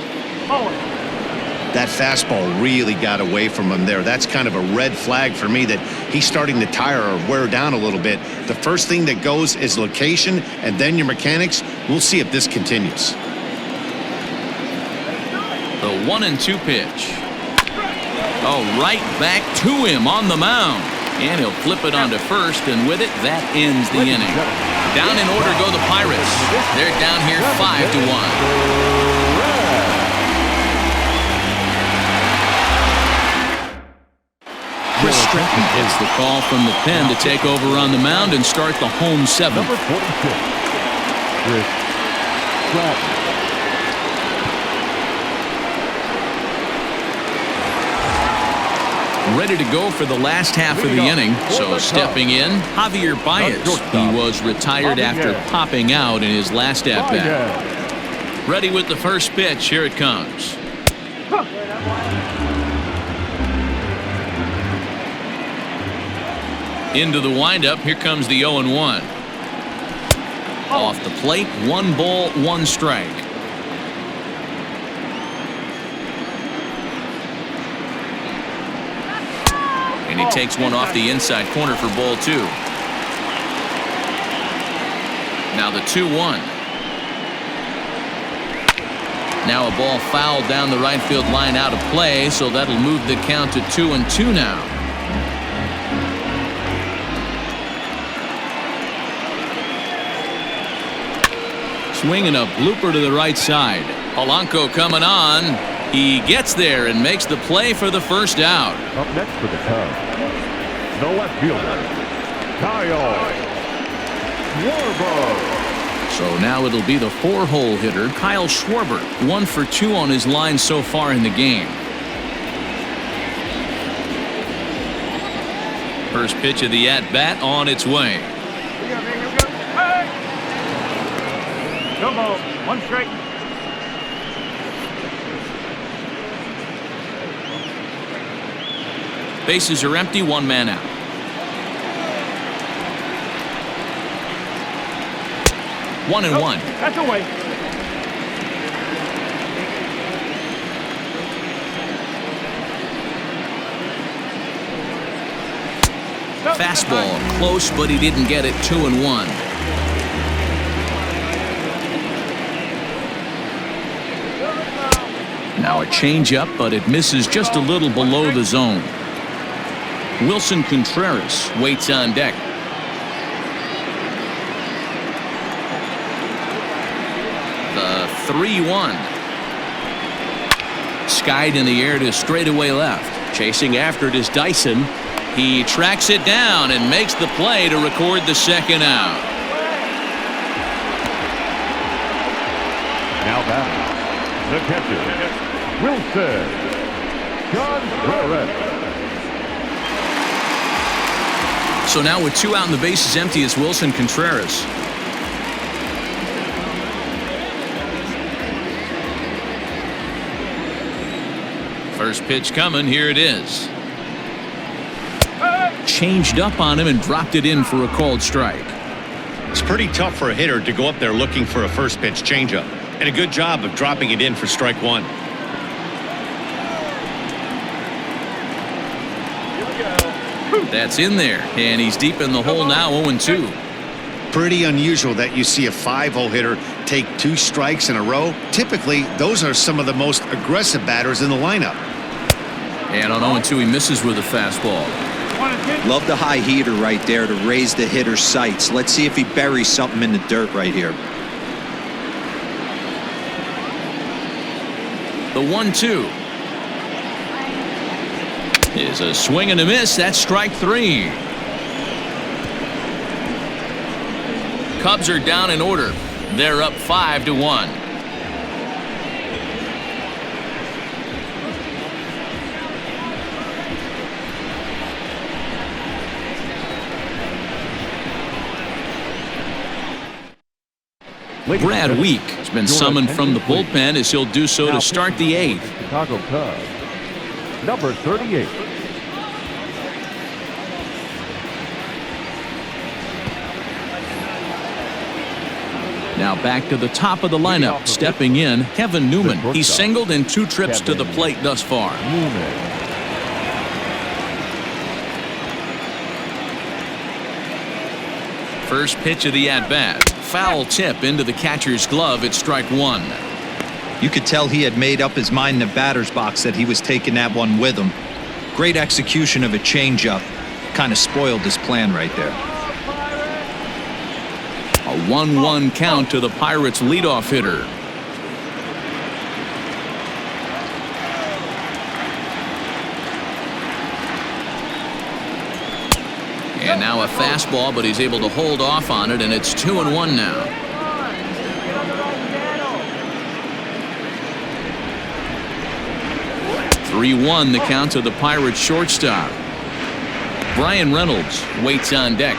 That fastball really got away from him there. That's kind of a red flag for me that he's starting to tire or wear down a little bit. The first thing that goes is location and then your mechanics. We'll see if this continues. The 1-2 pitch. Right back to him on the mound. And he'll flip it onto first, and with it, that ends the inning. Down in order go the Pirates. They're down here 5-1. Chris Stratton gets the call from the pen to take over on the mound and start the home 7th. Number 46, Chris Stratton. Ready to go for the last half of the inning. So stepping in, Javier Baez. He was retired after popping out in his last at-bat. Ready with the first pitch. Here it comes. Into the windup. Here comes the 0-1. Off the plate. 1 ball, 1 strike. And he takes one off the inside corner for ball 2. Now the 2-1. Now a ball fouled down the right field line, out of play, so that'll move the count to 2-2 now. Swinging a blooper to the right side. Polanco coming on. He gets there and makes the play for the first out. Up next for the Cubs, the left fielder, Kyle Schwarber. So now it'll be the 4-hole hitter, Kyle Schwarber. 1 for 2 on his line so far in the game. First pitch of the at-bat on its way. No ball. 1 strike. Bases are empty, 1 man out. One and one. That's away. Fastball close, but he didn't get it. 2-1. Now a changeup, but it misses just a little below the zone. Wilson Contreras waits on deck. The 3-1. Skied in the air to straightaway left. Chasing after it is Dyson. He tracks it down and makes the play to record the second out. Now batting, the catcher, Wilson Contreras. So now with 2 out and the bases empty, it's Wilson Contreras. First pitch coming. Here it is. Changed up on him and dropped it in for a called strike. It's pretty tough for a hitter to go up there looking for a first pitch changeup, and a good job of dropping it in for strike 1. That's in there, and he's deep in the hole now. 0-2. Pretty unusual that you see a 5-hole hitter take 2 strikes in a row. Typically, those are some of the most aggressive batters in the lineup. And on 0-2, he misses with a fastball. Love the high heater right there to raise the hitter's sights. Let's see if he buries something in the dirt right here. The 1-2 is a swing and a miss. That's strike 3. Cubs are down in order. They're up 5-1. Brad Week has been summoned from the bullpen as he'll do so to start the 8th. Chicago Cubs, number 38. Now back to the top of the lineup. Stepping in, Kevin Newman. He's singled in 2 trips to the plate thus far. First pitch of the at-bat. Foul tip into the catcher's glove. It's strike 1. You could tell he had made up his mind in the batter's box that he was taking that one with him. Great execution of a changeup. Kind of spoiled his plan right there. A 1-1 count to the Pirates' leadoff hitter. And now a fastball, but he's able to hold off on it, and it's 2-1 now. (3-1) the count to the Pirates shortstop. Brian Reynolds waits on deck.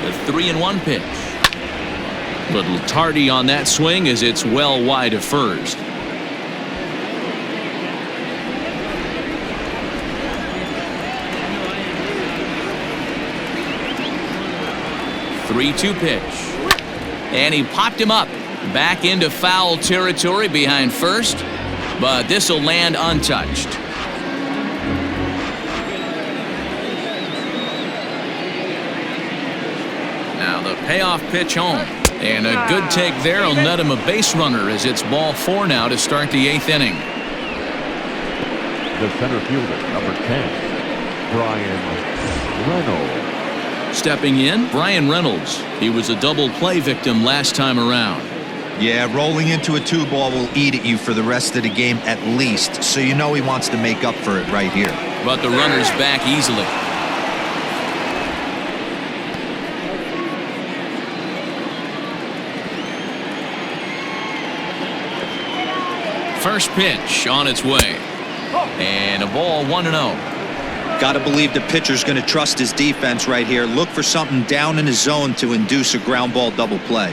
The 3-1 pitch. Little tardy on that swing as it's well wide of first. 3-2 pitch. And he popped him up. Back into foul territory behind first. But this will land untouched. Now the payoff pitch home. And a good take there will net him a base runner as it's ball 4 now to start the 8th inning. The center fielder, number 10, Brian Reynolds. Stepping in, Brian Reynolds. He was a double play victim last time around. Yeah, rolling into a 2-ball will eat at you for the rest of the game at least, so you know he wants to make up for it right here. But the runner's back easily. First pitch on its way. And a ball 1-0. Got to believe the pitcher's going to trust his defense right here. Look for something down in his zone to induce a ground ball double play.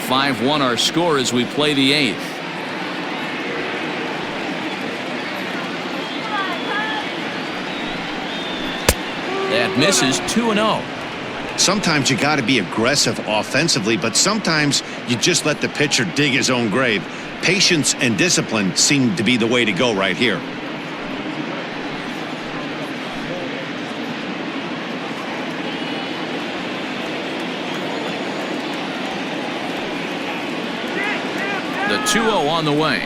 5-1 our score as we play the 8th. That misses. 2-0. Sometimes you got to be aggressive offensively, but sometimes you just let the pitcher dig his own grave. Patience and discipline seem to be the way to go right here. The 2-0 on the way.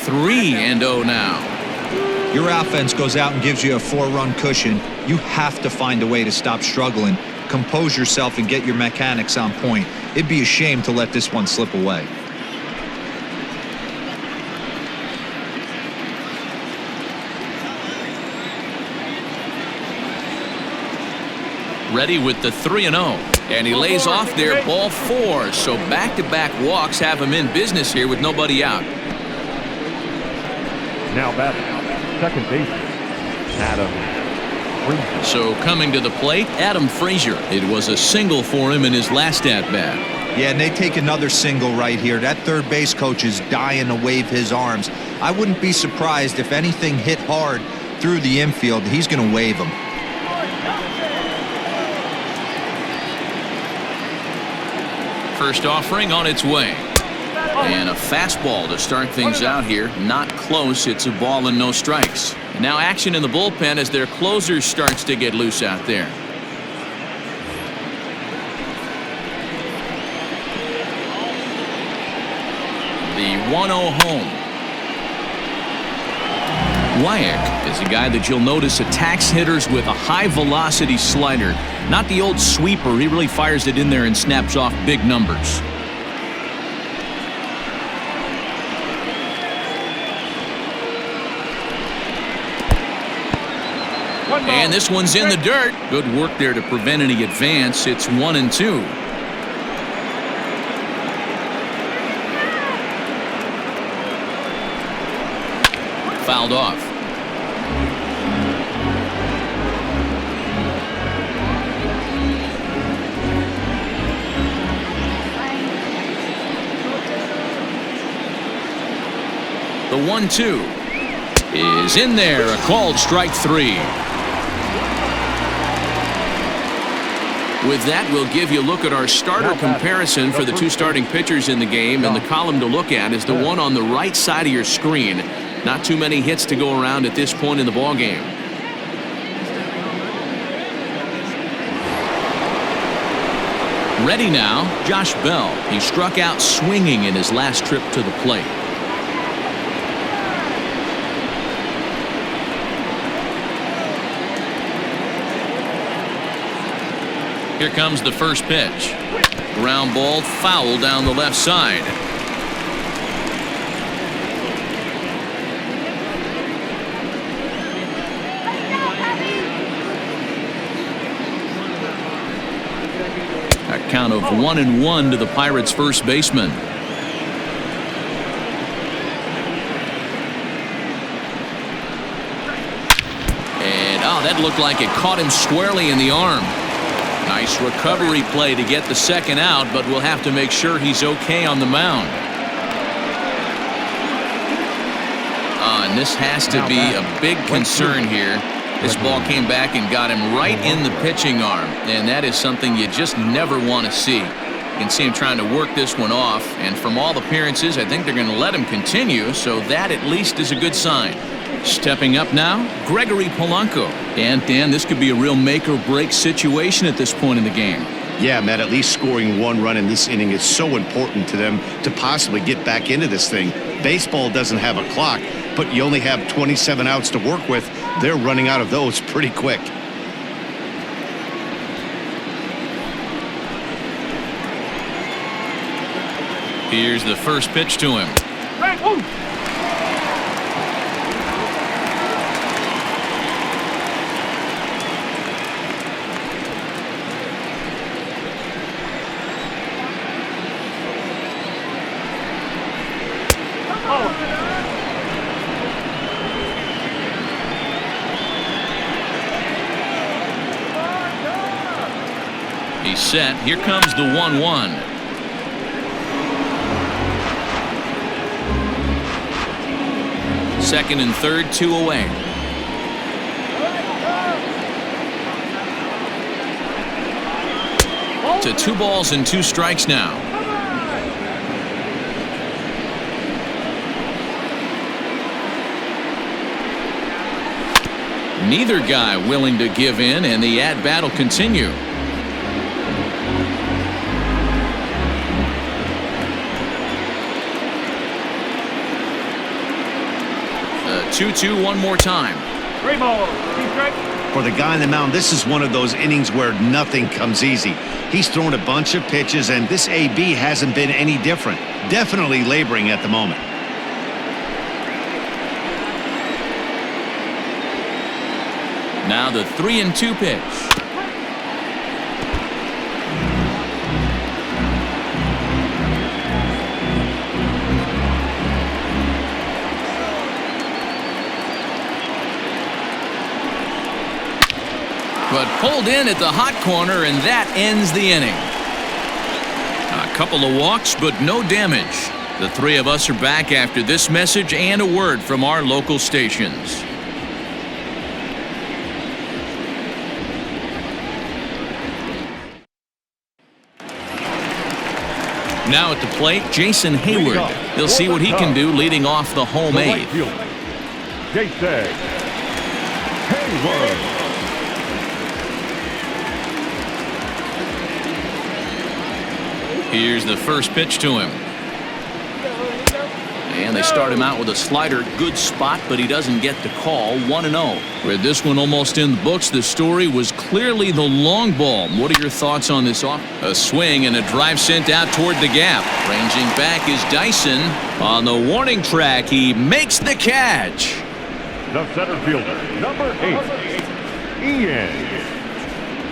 3-0 now. Your offense goes out and gives you a 4-run cushion. You have to find a way to stop struggling. Compose yourself and get your mechanics on point. It'd be a shame to let this one slip away. Ready with the 3-0. And he lays off there, ball 4. So back-to-back walks have him in business here with nobody out. Now batting, second baseman, Adam Frazier. So coming to the plate, Adam Frazier. It was a single for him in his last at-bat. Yeah, and they take another single right here. That third base coach is dying to wave his arms. I wouldn't be surprised if anything hit hard through the infield. He's going to wave them. First offering on its way. And a fastball to start things out here. Not close. It's a ball and no strikes. And now action in the bullpen as their closer starts to get loose out there. The 1-0 home. Wyack is a guy that you'll notice attacks hitters with a high-velocity slider. Not the old sweeper. He really fires it in there and snaps off big numbers. And this one's in the dirt. Good work there to prevent any advance. It's 1-2. Fouled off. The 1-2 is in there. A called strike 3. With that, we'll give you a look at our starter comparison for the two starting pitchers in the game, and the column to look at is the one on the right side of your screen. Not too many hits to go around at this point in the ballgame. Ready now, Josh Bell. He struck out swinging in his last trip to the plate. Here comes the first pitch. Ground ball foul down the left side. A count of 1-1 to the Pirates' first baseman. And that looked like it caught him squarely in the arm. Nice recovery play to get the second out, but we'll have to make sure he's okay on the mound. And this has to be a big concern here. This ball came back and got him right in the pitching arm, and that is something you just never want to see. You can see him trying to work this one off, and from all appearances, I think they're going to let him continue, so that at least is a good sign. Stepping up now, Gregory Polanco. And Dan, this could be a real make or break situation at this point in the game. Yeah, Matt, at least scoring one run in this inning is so important to them to possibly get back into this thing. Baseball doesn't have a clock, but you only have 27 outs to work with. They're running out of those pretty quick. Here's the first pitch to him. He's set. Here comes the 1-1. Second and third, 2 away. To 2 balls and 2 strikes now. Neither guy willing to give in, and the at-bat will continue. The 2-2 one more time. 3 balls, 2 strikes. For the guy on the mound, this is one of those innings where nothing comes easy. He's thrown a bunch of pitches, and this AB hasn't been any different. Definitely laboring at the moment. Now the 3-2 pitch. But pulled in at the hot corner, and that ends the inning. A couple of walks, but no damage. The 3 of us are back after this message and a word from our local stations. Now at the plate, Jason Hayward. He'll see what he can do leading off the home eighth. Jason Hayward. Here's the first pitch to him. And they start him out with a slider. Good spot, but he doesn't get the call. 1-0. With this one almost in the books, the story was clearly the long ball. What are your thoughts on this off? A swing and a drive sent out toward the gap. Ranging back is Dyson. On the warning track, he makes the catch. The center fielder, number 8, Ian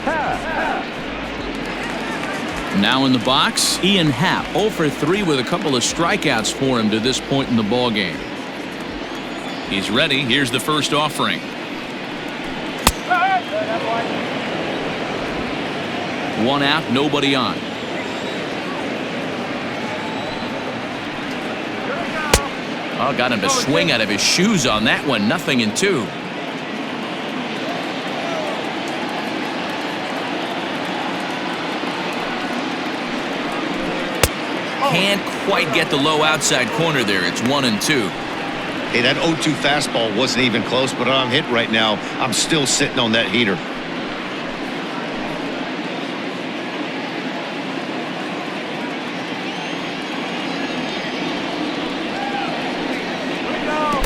Happ. Now in the box, Ian Happ, 0 for 3 with a couple of strikeouts for him to this point in the ball game. He's ready. Here's the first offering. One out, nobody on. Oh, got him to swing out of his shoes on that one. 0-2. Can't quite get the low outside corner there. It's 1-2. Hey, that 0-2 fastball wasn't even close, but I'm hit right now. I'm still sitting on that heater.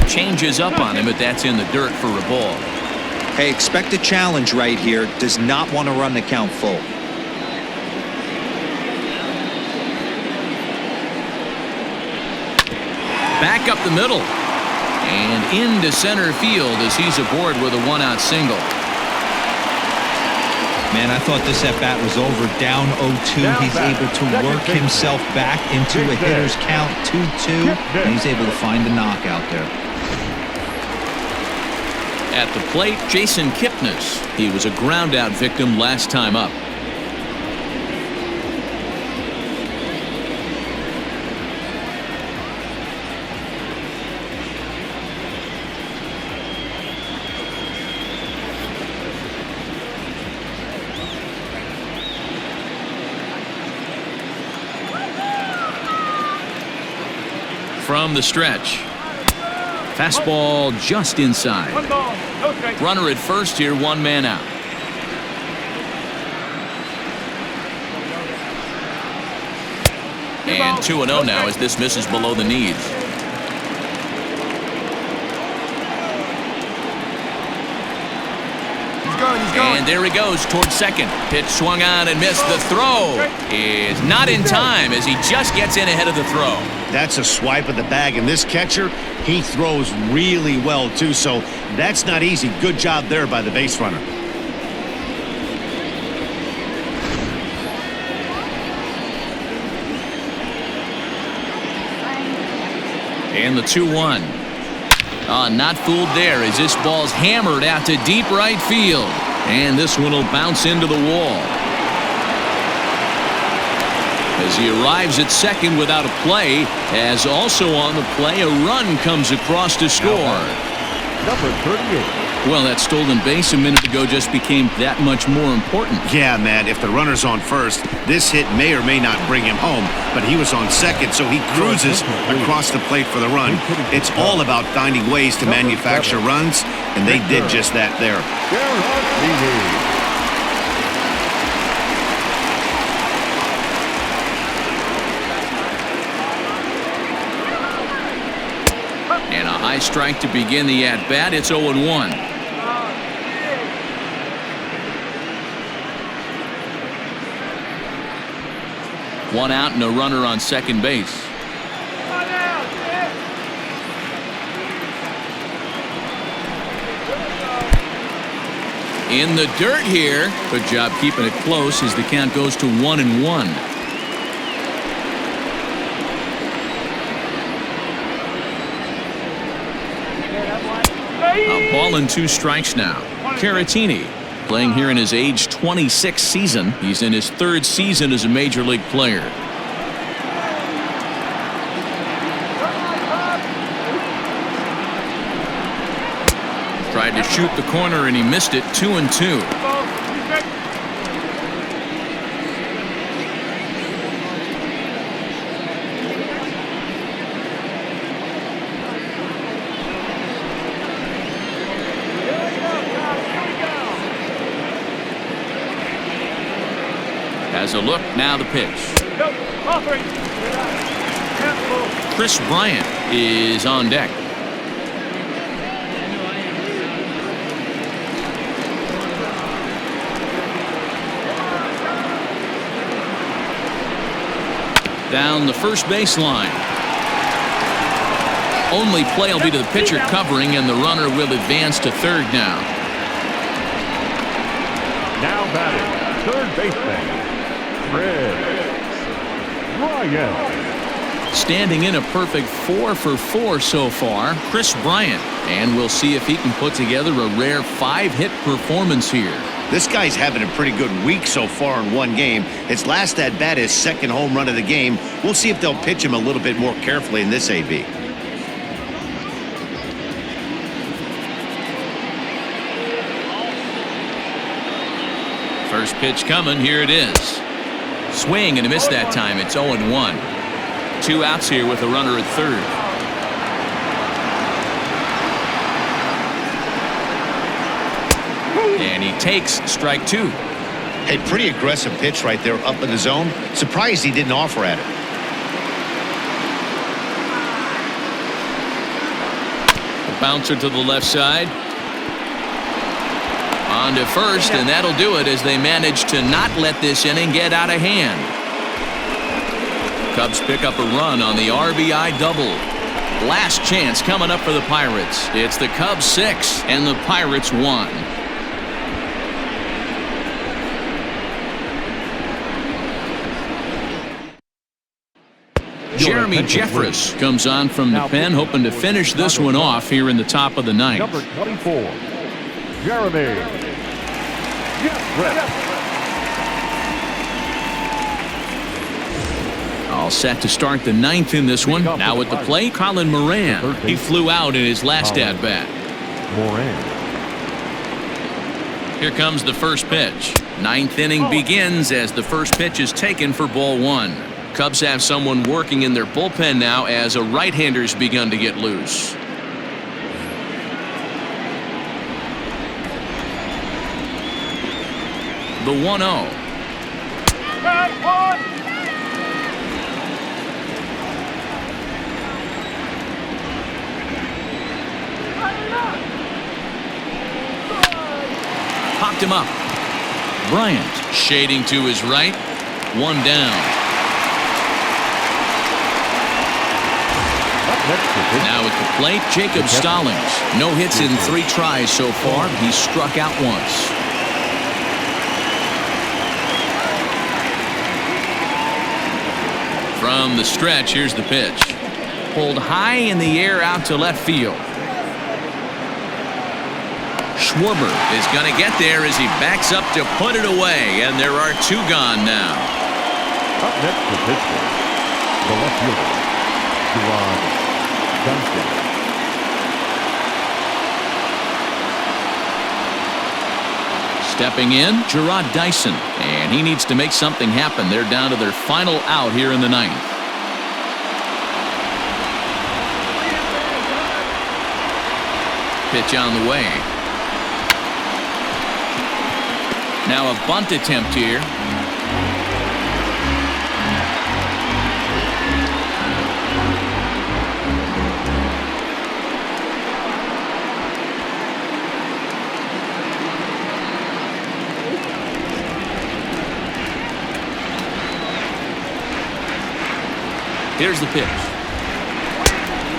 Changes up on him, but that's in the dirt for a ball. Hey, expect a challenge right here. Does not want to run the count full. Back up the middle and into center field as he's aboard with a 1-out single. Man, I thought this at bat was over. Down 0-2. He's able to work himself back into a hitter's count. 2-2, and he's able to find a knockout there. At the plate, Jason Kipnis. He was a ground out victim last time up. From the stretch. Fastball just inside. Runner at first here, 1 man out. And 2-0 now as this misses below the knees. And there he goes towards second. Pitch swung on and missed. The throw is not in time as he just gets in ahead of the throw. That's a swipe of the bag, and this catcher, he throws really well too, so that's not easy. Good job there by the base runner. And the 2-1. Not fooled there as this ball's hammered out to deep right field. And this one will bounce into the wall. As he arrives at second without a play, as also on the play, a run comes across to score. Number 38. Well, that stolen base a minute ago just became that much more important. Yeah, man, if the runner's on first, this hit may or may not bring him home, but he was on second, so he cruises across the plate for the run. It's all about finding ways to manufacture runs, and they did just that there. And a high strike to begin the at-bat. It's 0-1. One out and a runner on second base. In the dirt here. Good job keeping it close as the count goes to 1-1. A ball and 2 strikes now. Caratini playing here in his age 26 season. He's in his 3rd season as a major league player. Tried to shoot the corner and he missed it. 2-2. has a look. Now the pitch. Go. All three. Chris Bryant is on deck. Down the first baseline. Only play will be to the pitcher covering, and the runner will advance to third now. Now batting, third baseman, Chris Bryant. Standing in a perfect 4 for 4 so far, Chris Bryant. And we'll see if he can put together a rare 5-hit performance here. This guy's having a pretty good week so far in one game. His last at bat, his second home run of the game. We'll see if they'll pitch him a little bit more carefully in this AB. First pitch coming. Here it is. Swing and a miss that time. It's 0-1. 2 outs here with a runner at third. And he takes strike 2. Hey, pretty aggressive pitch right there up in the zone. Surprised he didn't offer at it. A bouncer to the left side. On to first, and that'll do it as they manage to not let this inning get out of hand. Cubs pick up a run on the RBI double. Last chance coming up for the Pirates. It's the Cubs 6 and the Pirates 1. Jeremy Jeffress comes on from the pen, hoping to finish this one off here in the top of the ninth. Number 24, Jeremy Jeffress. All set to start the ninth in this one. Now at the plate, Colin Moran. He flew out in his last at-bat. Moran. Here comes the first pitch. Ninth inning begins as the first pitch is taken for ball 1. Cubs have someone working in their bullpen now as a right-hander's begun to get loose. The 1-0. Popped him up. Bryant shading to his right. 1 down. Now at the plate, Jacob Stallings. No hits in 3 tries so far. He's struck out once. From the stretch, here's the pitch. Pulled high in the air out to left field. Schwarber is going to get there as he backs up to put it away, and there are 2 gone now. Up next to Pittsburgh, the left fielder, Johnson. Stepping in, Gerard Dyson, and he needs to make something happen. They're down to their final out here in the ninth. Pitch on the way. Now a bunt attempt here. Here's the pitch.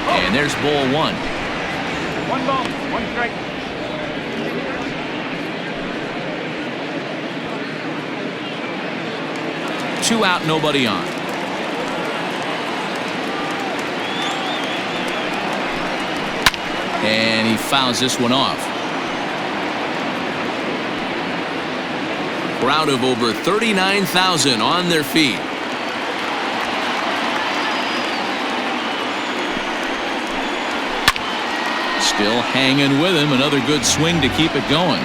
And there's ball 1. 1 ball, 1 strike. Two out, nobody on. And he fouls this one off. Crowd of over 39,000 on their feet. Still hanging with him. Another good swing to keep it going.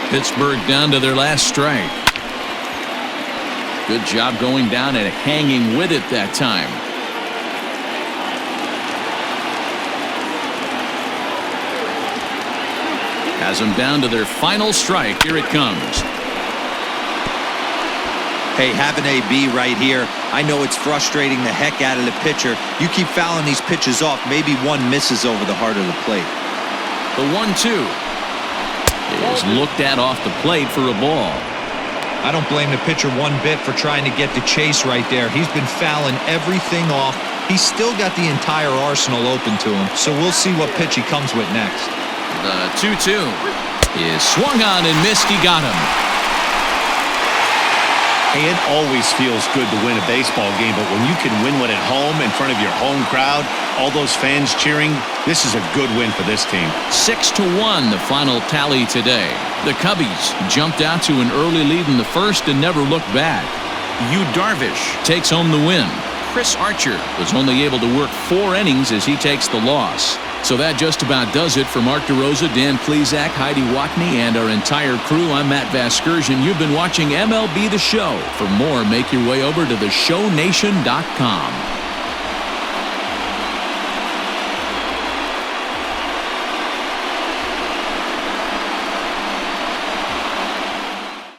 Pittsburgh down to their last strike. Good job going down and hanging with it that time. Has them down to their final strike. Here it comes. Hey, having AB right here, I know it's frustrating the heck out of the pitcher. You keep fouling these pitches off, maybe one misses over the heart of the plate. The 1-2 is looked at off the plate for a ball. I don't blame the pitcher one bit for trying to get the chase right there. He's been fouling everything off. He's still got the entire arsenal open to him, so we'll see what pitch he comes with next. The 2-2 is swung on and missed. He got him. Hey, it always feels good to win a baseball game, but when you can win one at home in front of your home crowd, all those fans cheering, this is a good win for this team. 6-1 the final tally today. The Cubbies jumped out to an early lead in the first and never looked back. Yu Darvish takes home the win. Chris Archer was only able to work 4 innings as he takes the loss. So that just about does it for Mark DeRosa, Dan Plesac, Heidi Watney, and our entire crew. I'm Matt Vasgersian. You've been watching MLB The Show. For more, make your way over to theshownation.com.